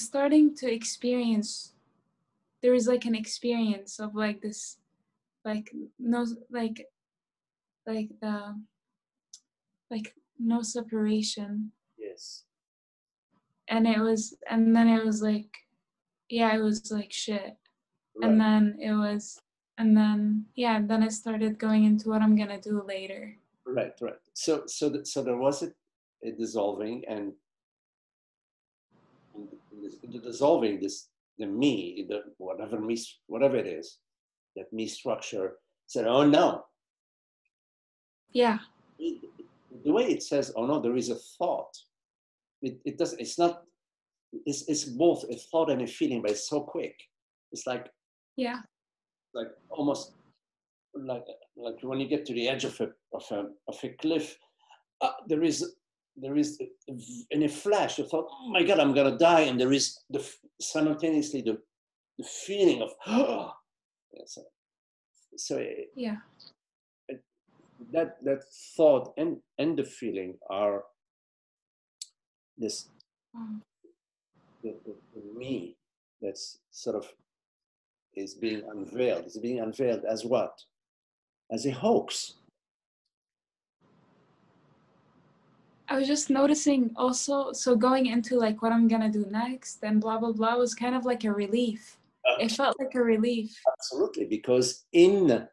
starting to experience. There was like an experience of like this, like no, like no separation. Yes. And then it was like, yeah, it was like shit. Right. And then then I started going into what I'm gonna do later. Right. So there was a dissolving, and the dissolving, the me, whatever it is, that me structure said, oh no. Yeah. The way it says, oh no, there is a thought. It doesn't. It's not. It's both a thought and a feeling, but it's so quick. It's like. Yeah. Like almost like when you get to the edge of a cliff, there is in a flash you thought, oh my God, I'm gonna die, and there is simultaneously the feeling of yes, So Yeah. that thought and the feeling are this the me that's sort of is being unveiled. It's being unveiled as what? As a hoax. I was just noticing also, so going into like what I'm gonna do next and blah, blah, blah was kind of like a relief. It felt like a relief. Absolutely, because in,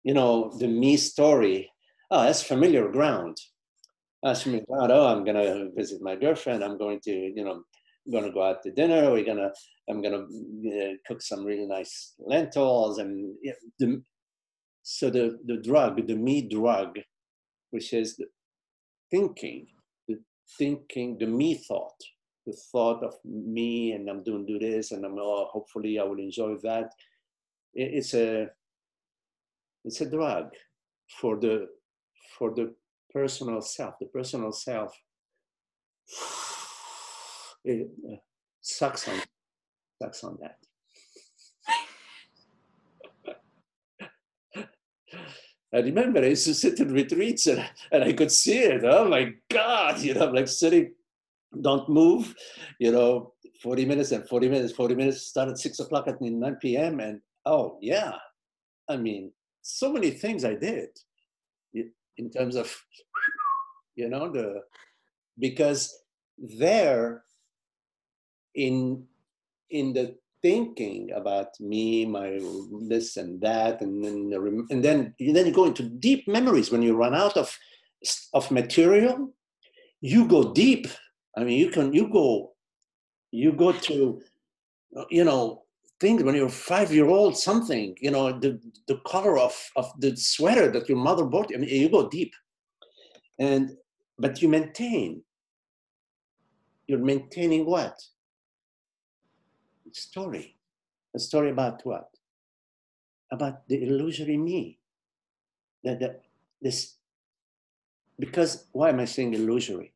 you know, the me story, oh, that's familiar ground. That's familiar ground. Oh, I'm gonna visit my girlfriend. I'm going to, you know, I'm gonna go out to dinner. I'm gonna cook some really nice lentils, and so the drug, the me drug, which is the thinking, the me thought, the thought of me, and I'm doing do this, and hopefully I will enjoy that. It's a drug for the personal self. The personal self it sucks on that. I remember I used to sit in retreats and I could see it. Oh my God, you know, I'm like sitting, don't move, you know, 40 minutes and 40 minutes, start at 6 o'clock at 9 p.m. And oh yeah, I mean, so many things I did in terms of, you know, because there in the thinking about me, my this and that, and then you go into deep memories. When you run out of material, you go deep. I mean, you go to, you know, things when you're 5-year-old, something, you know, the color of the sweater that your mother bought you. I mean, you go deep, but you maintain. You're maintaining what? Story. A story about what? About the illusory me. This. Because why am I saying illusory?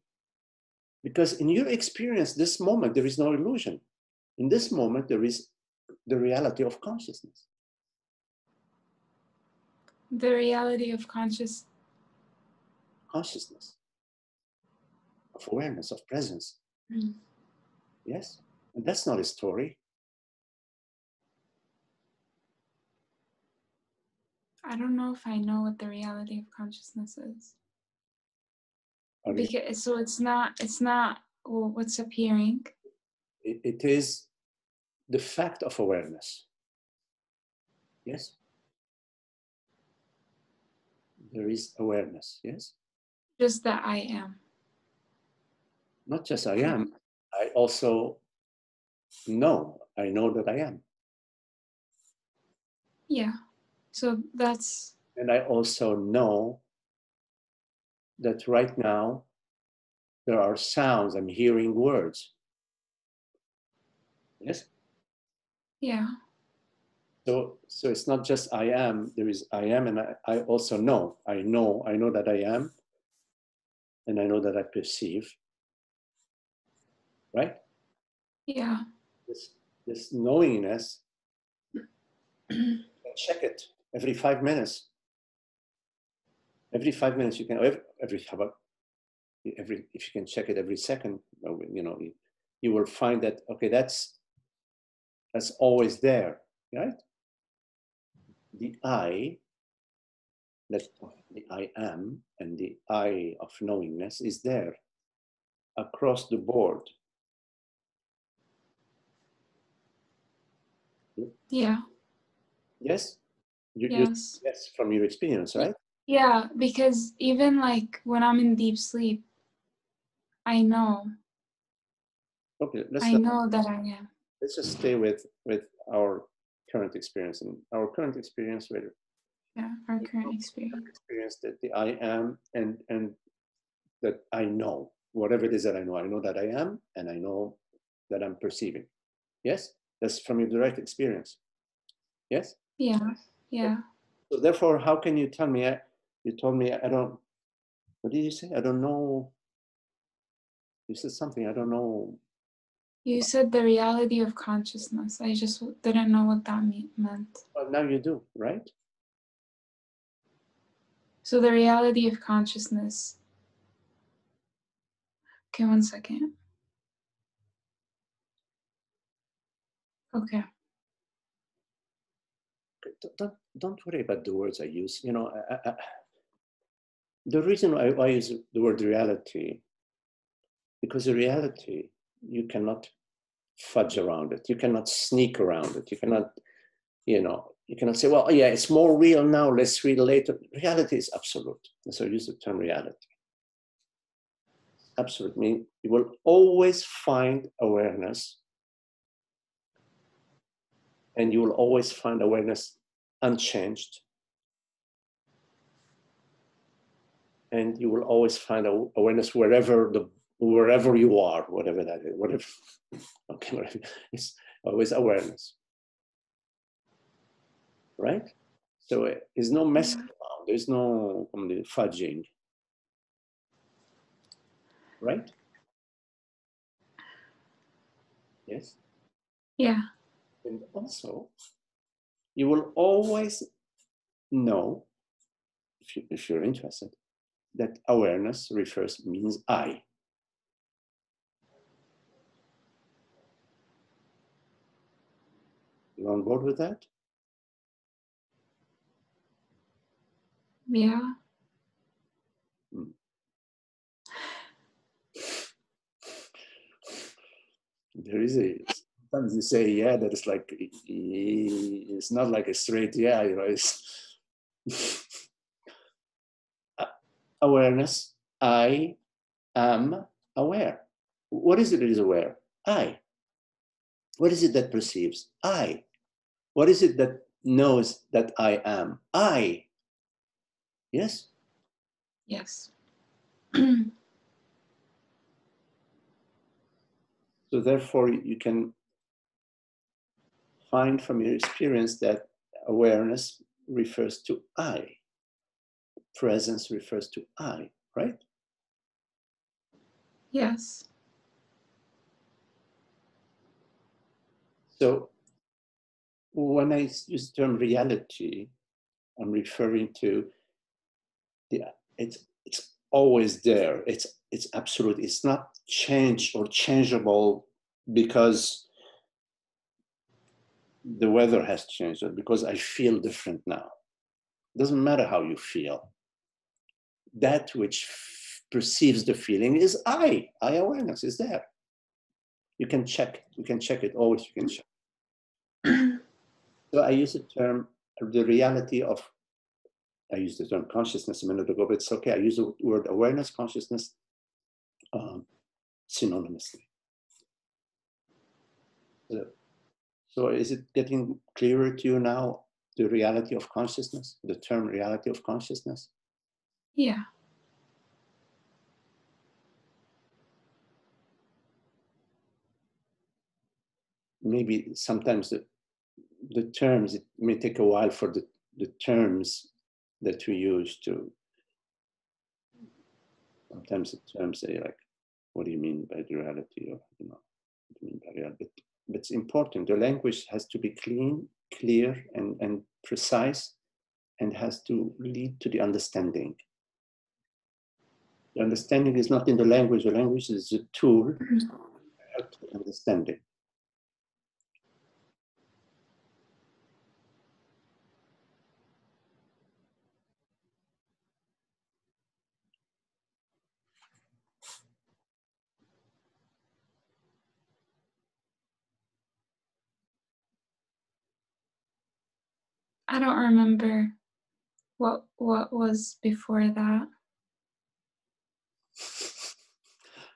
Because in your experience, this moment, there is no illusion. In this moment, there is the reality of consciousness. The reality of consciousness, of awareness, of presence. Mm. Yes? And that's not a story. I don't know if I know what the reality of consciousness is. Because so it's not well, what's appearing. It is the fact of awareness. Yes? There is awareness, yes? Just that I am. Not just I am, I also know. I know that I am. Yeah. So that's. And I also know that right now there are sounds. I'm hearing words. Yes? Yeah. So it's not just I am. There is I am, and I also know. I know that I am, and I know that I perceive. Right? Yeah. This knowingness, check it every 5 minutes. Every 5 minutes you can, if you can check it every second, you know, you will find that, okay, that's always there, right? The I, that the I am, and the I of knowingness is there across the board. Yeah. Yes? Yes. Yes, from your experience, right? Yeah, because even like when I'm in deep sleep, I know. Okay, I know that I am. Let's just stay with our current experience, and our current experience with our current experience. That the I am and that I know, whatever it is that I know that I am, and I know that I'm perceiving. Yes? That's from your direct experience. Yes? Yeah. Yeah. So therefore, how can you tell me, you told me I don't, what did you say? I don't know. You said something, I don't know. You said the reality of consciousness. I just didn't know what that meant. Well, now you do, right? So the reality of consciousness. Okay, 1 second. Okay. Don't worry about the words I use. You know, the reason I use the word reality, because the reality, you cannot fudge around it. You cannot sneak around it. You cannot, you know, you cannot say, well, yeah, it's more real now, less real later. Reality is absolute. And so I use the term reality. Absolute means you will always find awareness, and you will always find awareness unchanged. And you will always find awareness wherever you are, whatever that is, whatever. Okay, whatever. It's always awareness, right? So there's no messing around. There's no fudging, right? Yes. Yeah. And also, you will always know, if you're interested, that awareness means I. You on board with that? Yeah. There is sometimes you say yeah, that is like, it's not like a straight yeah, you know, it's awareness. I am aware. What is it that is aware? I. What is it that perceives? I. What is it that knows that I am? I. Yes? Yes. So therefore you can find from your experience that awareness refers to I. Presence refers to I, right? Yes. So when I use the term reality, I'm referring to it's always there. It's absolute. It's not changed or changeable because the weather has changed or because I feel different now. It doesn't matter how you feel. That which perceives the feeling is I awareness is there. You can check. You can check it always. You can check. So I use the term the reality of. I used the term consciousness a minute ago, but it's okay. I use the word awareness, consciousness synonymously. So is it getting clearer to you now, the reality of consciousness, the term reality of consciousness? Yeah. Maybe sometimes the terms, it may take a while for the terms that we use to, sometimes the terms say like, what do you mean by reality? Or, you know, what do you mean by reality? But it's important. The language has to be clean, clear, and precise, and has to lead to the understanding. The understanding is not in the language. The language is a tool to help understanding. I don't remember what was before that.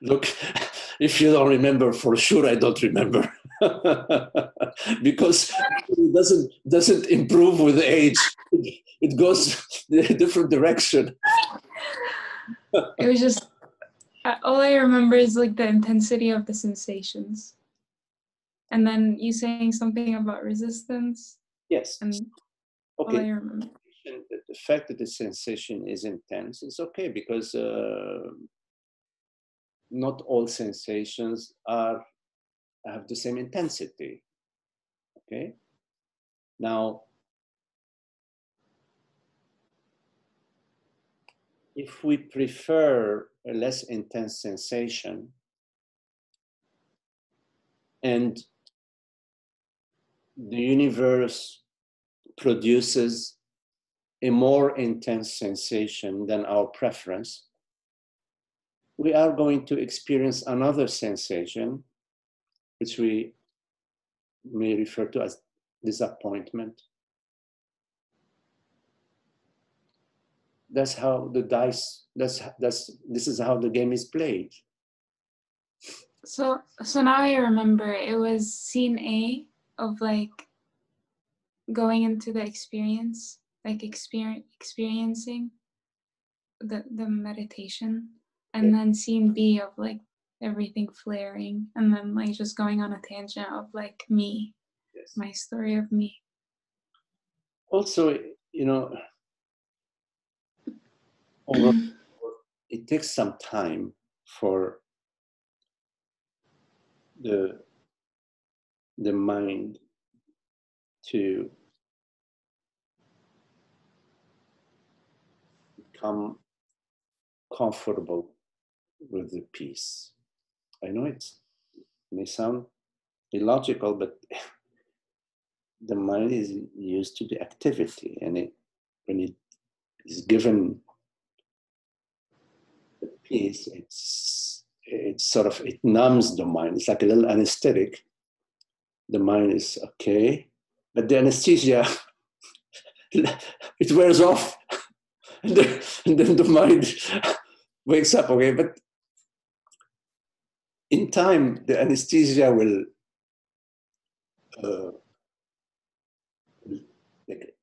Look, if you don't remember, for sure I don't remember. Because it doesn't improve with age. It goes a different direction. It was just, all I remember is like the intensity of the sensations. And then you saying something about resistance. Yes. And okay. all I remember. The fact that the sensation is intense is okay, because not all sensations are have the same intensity. Okay? Now, if we prefer a less intense sensation and the universe produces a more intense sensation than our preference, we are going to experience another sensation, which we may refer to as disappointment. That's how the dice, this is how the game is played. So now I remember it was scene A of like going into the experience, like experiencing the meditation, and then scene B of like everything flaring, and then like just going on a tangent of like me, yes, my story of me. Also, you know, although it takes some time for the mind to become comfortable with the peace. I know it may sound illogical, but the mind is used to the activity, and when it is given the peace, it's sort of, it numbs the mind. It's like a little anesthetic. The mind is okay, but the anesthesia, it wears off, and then the mind wakes up. Okay, but in time, the anesthesia will take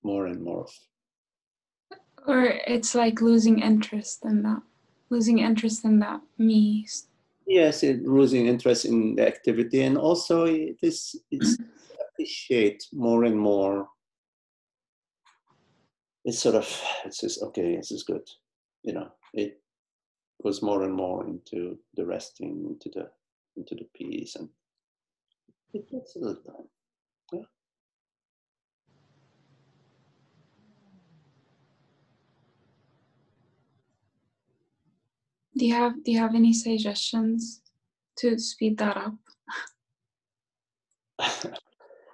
more and more. Or it's like losing interest in that me. Yes, losing interest in the activity, and also it's appreciate more and more. It's sort of, it says, okay, this is good. You know, it goes more and more into the resting, into the peace, and it takes a little time. Yeah. Do you have any suggestions to speed that up?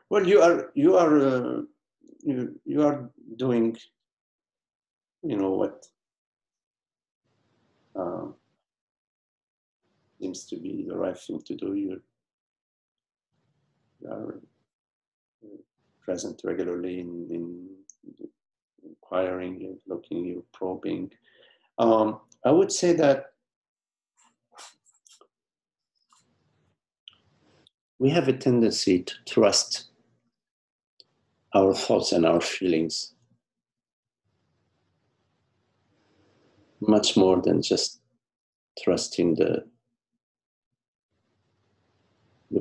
Well, you are doing, you know, what seems to be the right thing to do. You are present regularly in inquiring, you're looking, you're probing. I would say that we have a tendency to trust our thoughts and our feelings much more than just trusting the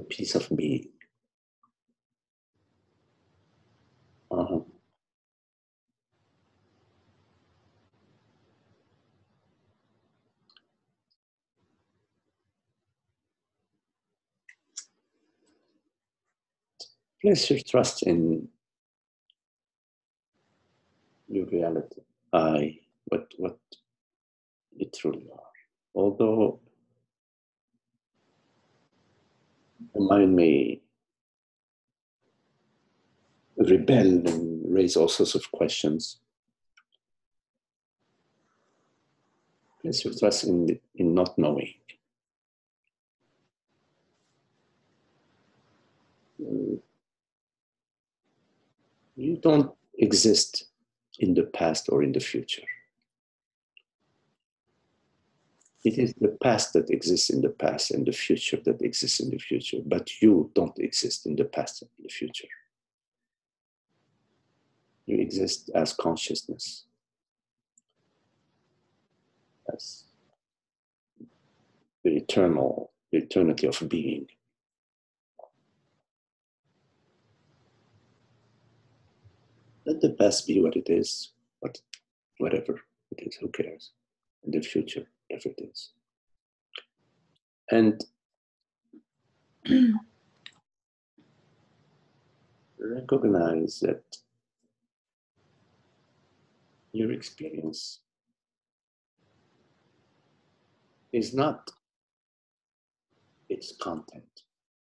peace of being. Place your trust in your reality, what you truly are. Although the mind may rebel and raise all sorts of questions, place your trust in not knowing. You don't exist in the past or in the future. It is the past that exists in the past and the future that exists in the future, but you don't exist in the past and the future. You exist as consciousness, as the eternity of being. Let the past be what it is, whatever it is, who cares? And the future, whatever it is. And Recognize that your experience is not its content.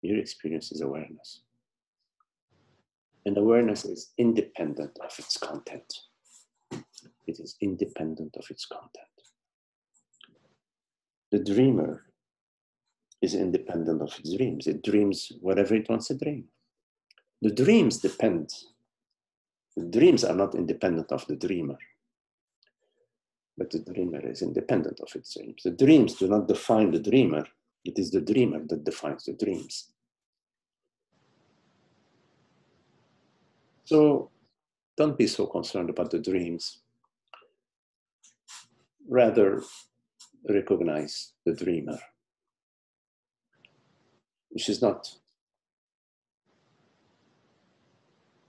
Your experience is awareness. And awareness is independent of its content. It is independent of its content. The dreamer is independent of its dreams. It dreams whatever it wants to dream. The dreams depend. The dreams are not independent of the dreamer. But the dreamer is independent of its dreams. The dreams do not define the dreamer. It is the dreamer that defines the dreams. So don't be so concerned about the dreams. Rather, recognize the dreamer, which is not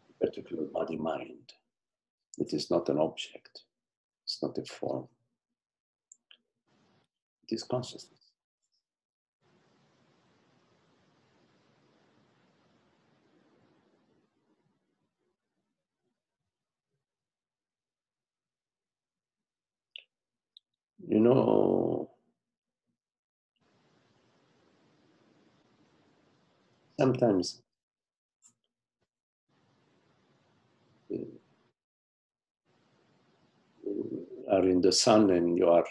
a particular body-mind. It is not an object. It's not a form. It is consciousness. You know, sometimes you are in the sun and you are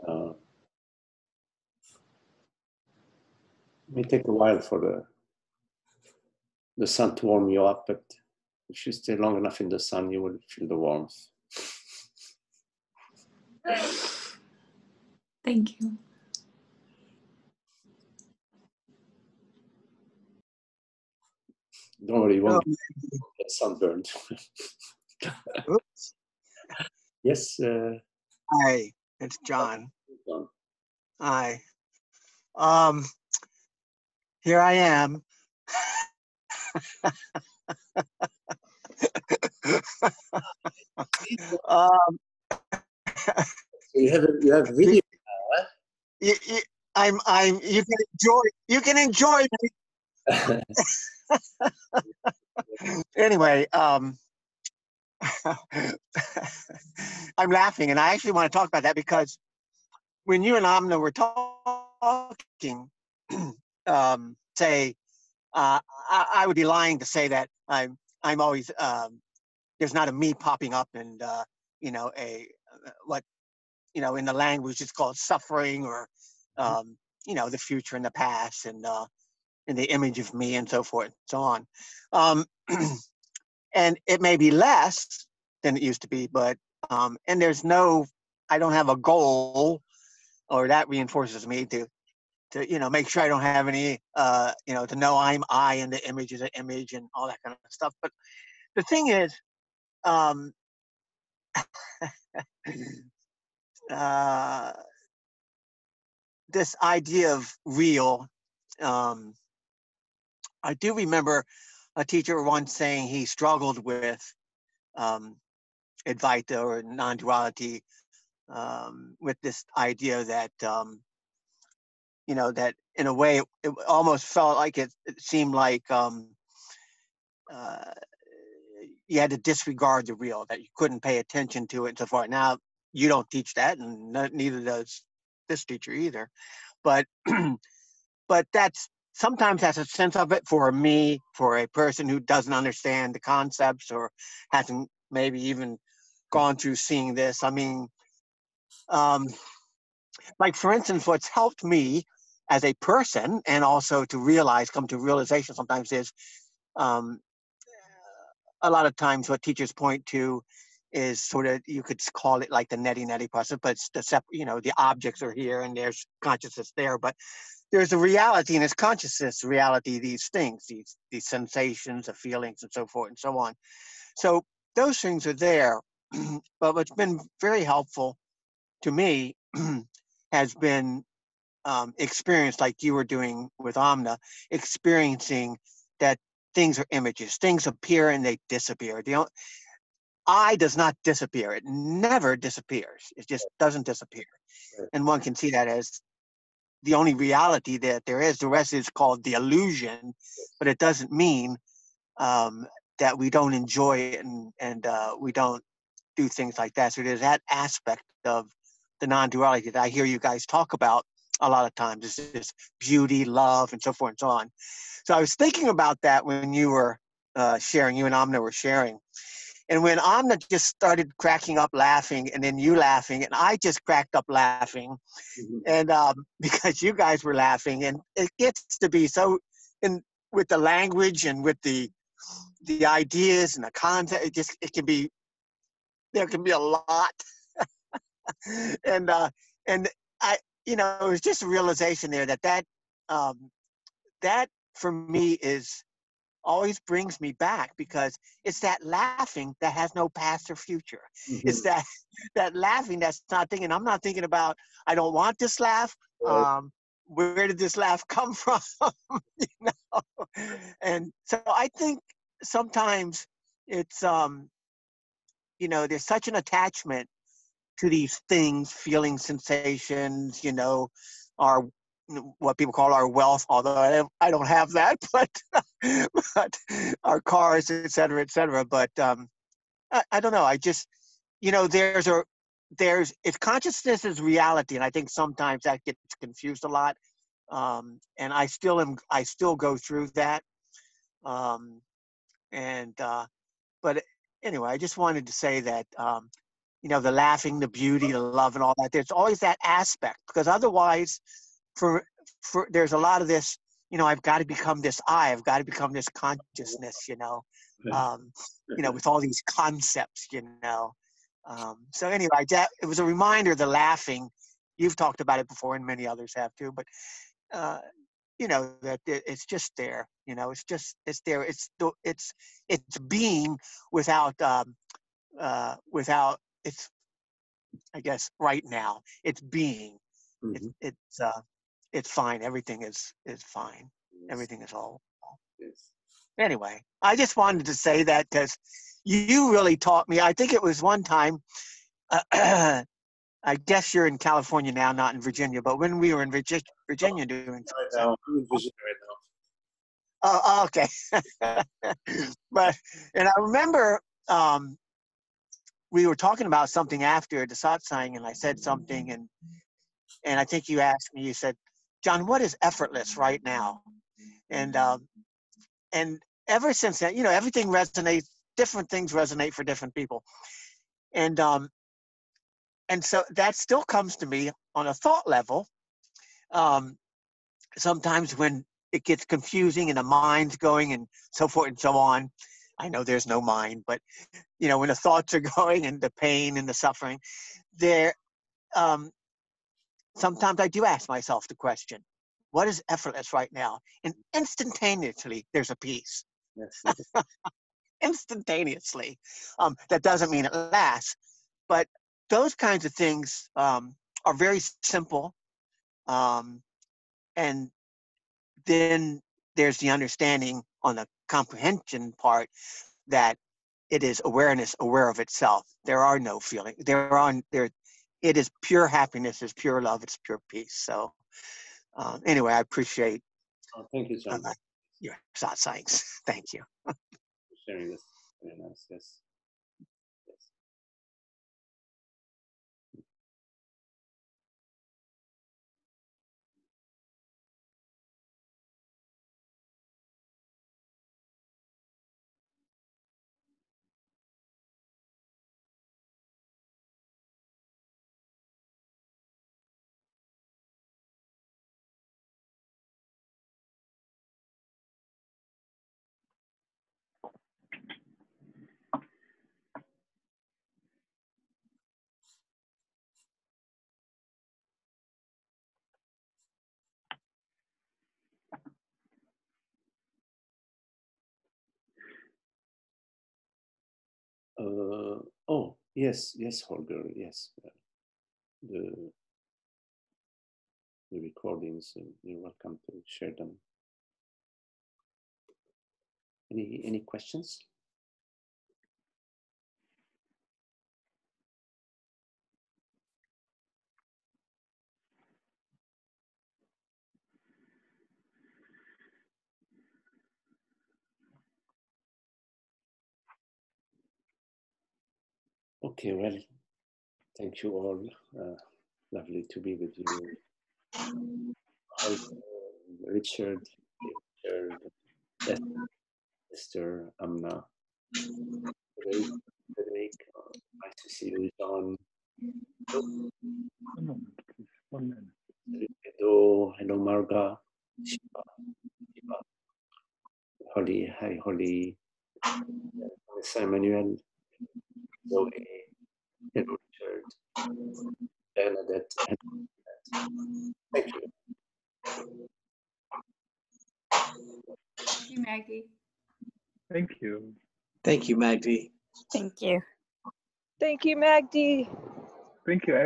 it may take a while for the sun to warm you up, but if you stay long enough in the sun, you will feel the warmth. Thank you. Don't worry, you won't get sunburned. Oops. Yes. Hi, it's John. John. Hi. Here I am. You have video now, huh? You can enjoy me. Anyway, I'm laughing, and I actually want to talk about that because when you and Amna were talking, I would be lying to say that I'm always there's not a me popping up and what in the language it's called suffering or the future and the past and in the image of me and so forth and so on. And it may be less than it used to be, but and I don't have a goal, or that reinforces me to make sure I don't have any to know I and the image is an image and all that kind of stuff. But the thing is, this idea of real, I do remember a teacher once saying he struggled with Advaita or non-duality, with this idea that that in a way it almost felt like it seemed like you had to disregard the real, that you couldn't pay attention to it and so forth. Now you don't teach that, and neither does this teacher either. But but sometimes that's a sense of it for me, for a person who doesn't understand the concepts or hasn't maybe even gone through seeing this. I mean, like for instance, what's helped me as a person and also to come to realization sometimes is a lot of times what teachers point to is sort of, you could call it like the neti process, but it's the objects are here and there's consciousness there, but there's a reality, and it's consciousness reality, these things, these sensations, the feelings, and so forth and so on. So those things are there. But what's been very helpful to me has been experience, like you were doing with Amna, experiencing that things are images. Things appear and they disappear. I does not disappear. It never disappears. It just doesn't disappear. And one can see that as the only reality that there is. The rest is called the illusion, but it doesn't mean that we don't enjoy it and we don't do things like that. So there's that aspect of the non-duality that I hear you guys talk about a lot of times. It's this beauty, love, and so forth and so on. So I was thinking about that when you were sharing, you and Amna were sharing. And when Amna just started cracking up laughing, and then you laughing, and I just cracked up laughing, and because you guys were laughing, and it gets to be so, in with the language and with the ideas and the content, it can be, there can be a lot, and I, it was just a realization there that that for me is always brings me back, because it's that laughing that has no past or future. It's that laughing that's not thinking, I'm not thinking about, I don't want this laugh. Where did this laugh come from? And so I think sometimes it's, there's such an attachment to these things, feeling sensations, our, what people call our wealth, although I don't have that, but but our cars, et cetera, but I don't know. I just, if consciousness is reality, and I think sometimes that gets confused a lot. And I still go through that. But anyway, I just wanted to say that, the laughing, the beauty, the love, and all that, there's always that aspect, because otherwise, for there's a lot of this, I've got to become this I've got to become this consciousness, with all these concepts, So anyway, it was a reminder, the laughing, you've talked about it before, and many others have too, but that it's just there, it's there, it's being without it's, I guess right now it's being. It's fine. Everything is fine. Everything is all. Anyway, I just wanted to say that, because you really taught me. I think it was one time, I guess you're in California now, not in Virginia, but when we were in Virginia doing I'm in Virginia right now. Oh, okay. And I remember we were talking about something after the satsang, and I said something, and I think you asked me, you said, John, what is effortless right now? And ever since then, everything resonates, different things resonate for different people. And so that still comes to me on a thought level. Sometimes when it gets confusing and the mind's going and so forth and so on, I know there's no mind, but when the thoughts are going and the pain and the suffering, there, sometimes I do ask myself the question, what is effortless right now? And instantaneously, there's a peace. Yes. Instantaneously. That doesn't mean it lasts, but those kinds of things are very simple. And then there's the understanding on the comprehension part that it is awareness aware of itself. There are no feelings. It is pure happiness, it's pure love, it's pure peace. So anyway, I appreciate thank you, John. your satsangs. Thank you. For sharing this. Very nice. Yes. Oh, yes, Holger, yes. The recordings, you're welcome to share them. Any questions? Okay, well, thank you all. Lovely to be with you. Richard, Esther, Amna, Frederick, nice to see you, John. One moment, please. 1 minute. Hello, Marga. Shiva. Holly, hi, Holly. Emmanuel, Zoe, hello, Richard, Bernadette. Thank you. Thank you, Magdi. Thank you. Thank you, Magdi. Thank you. Thank you, Magdi. Thank you.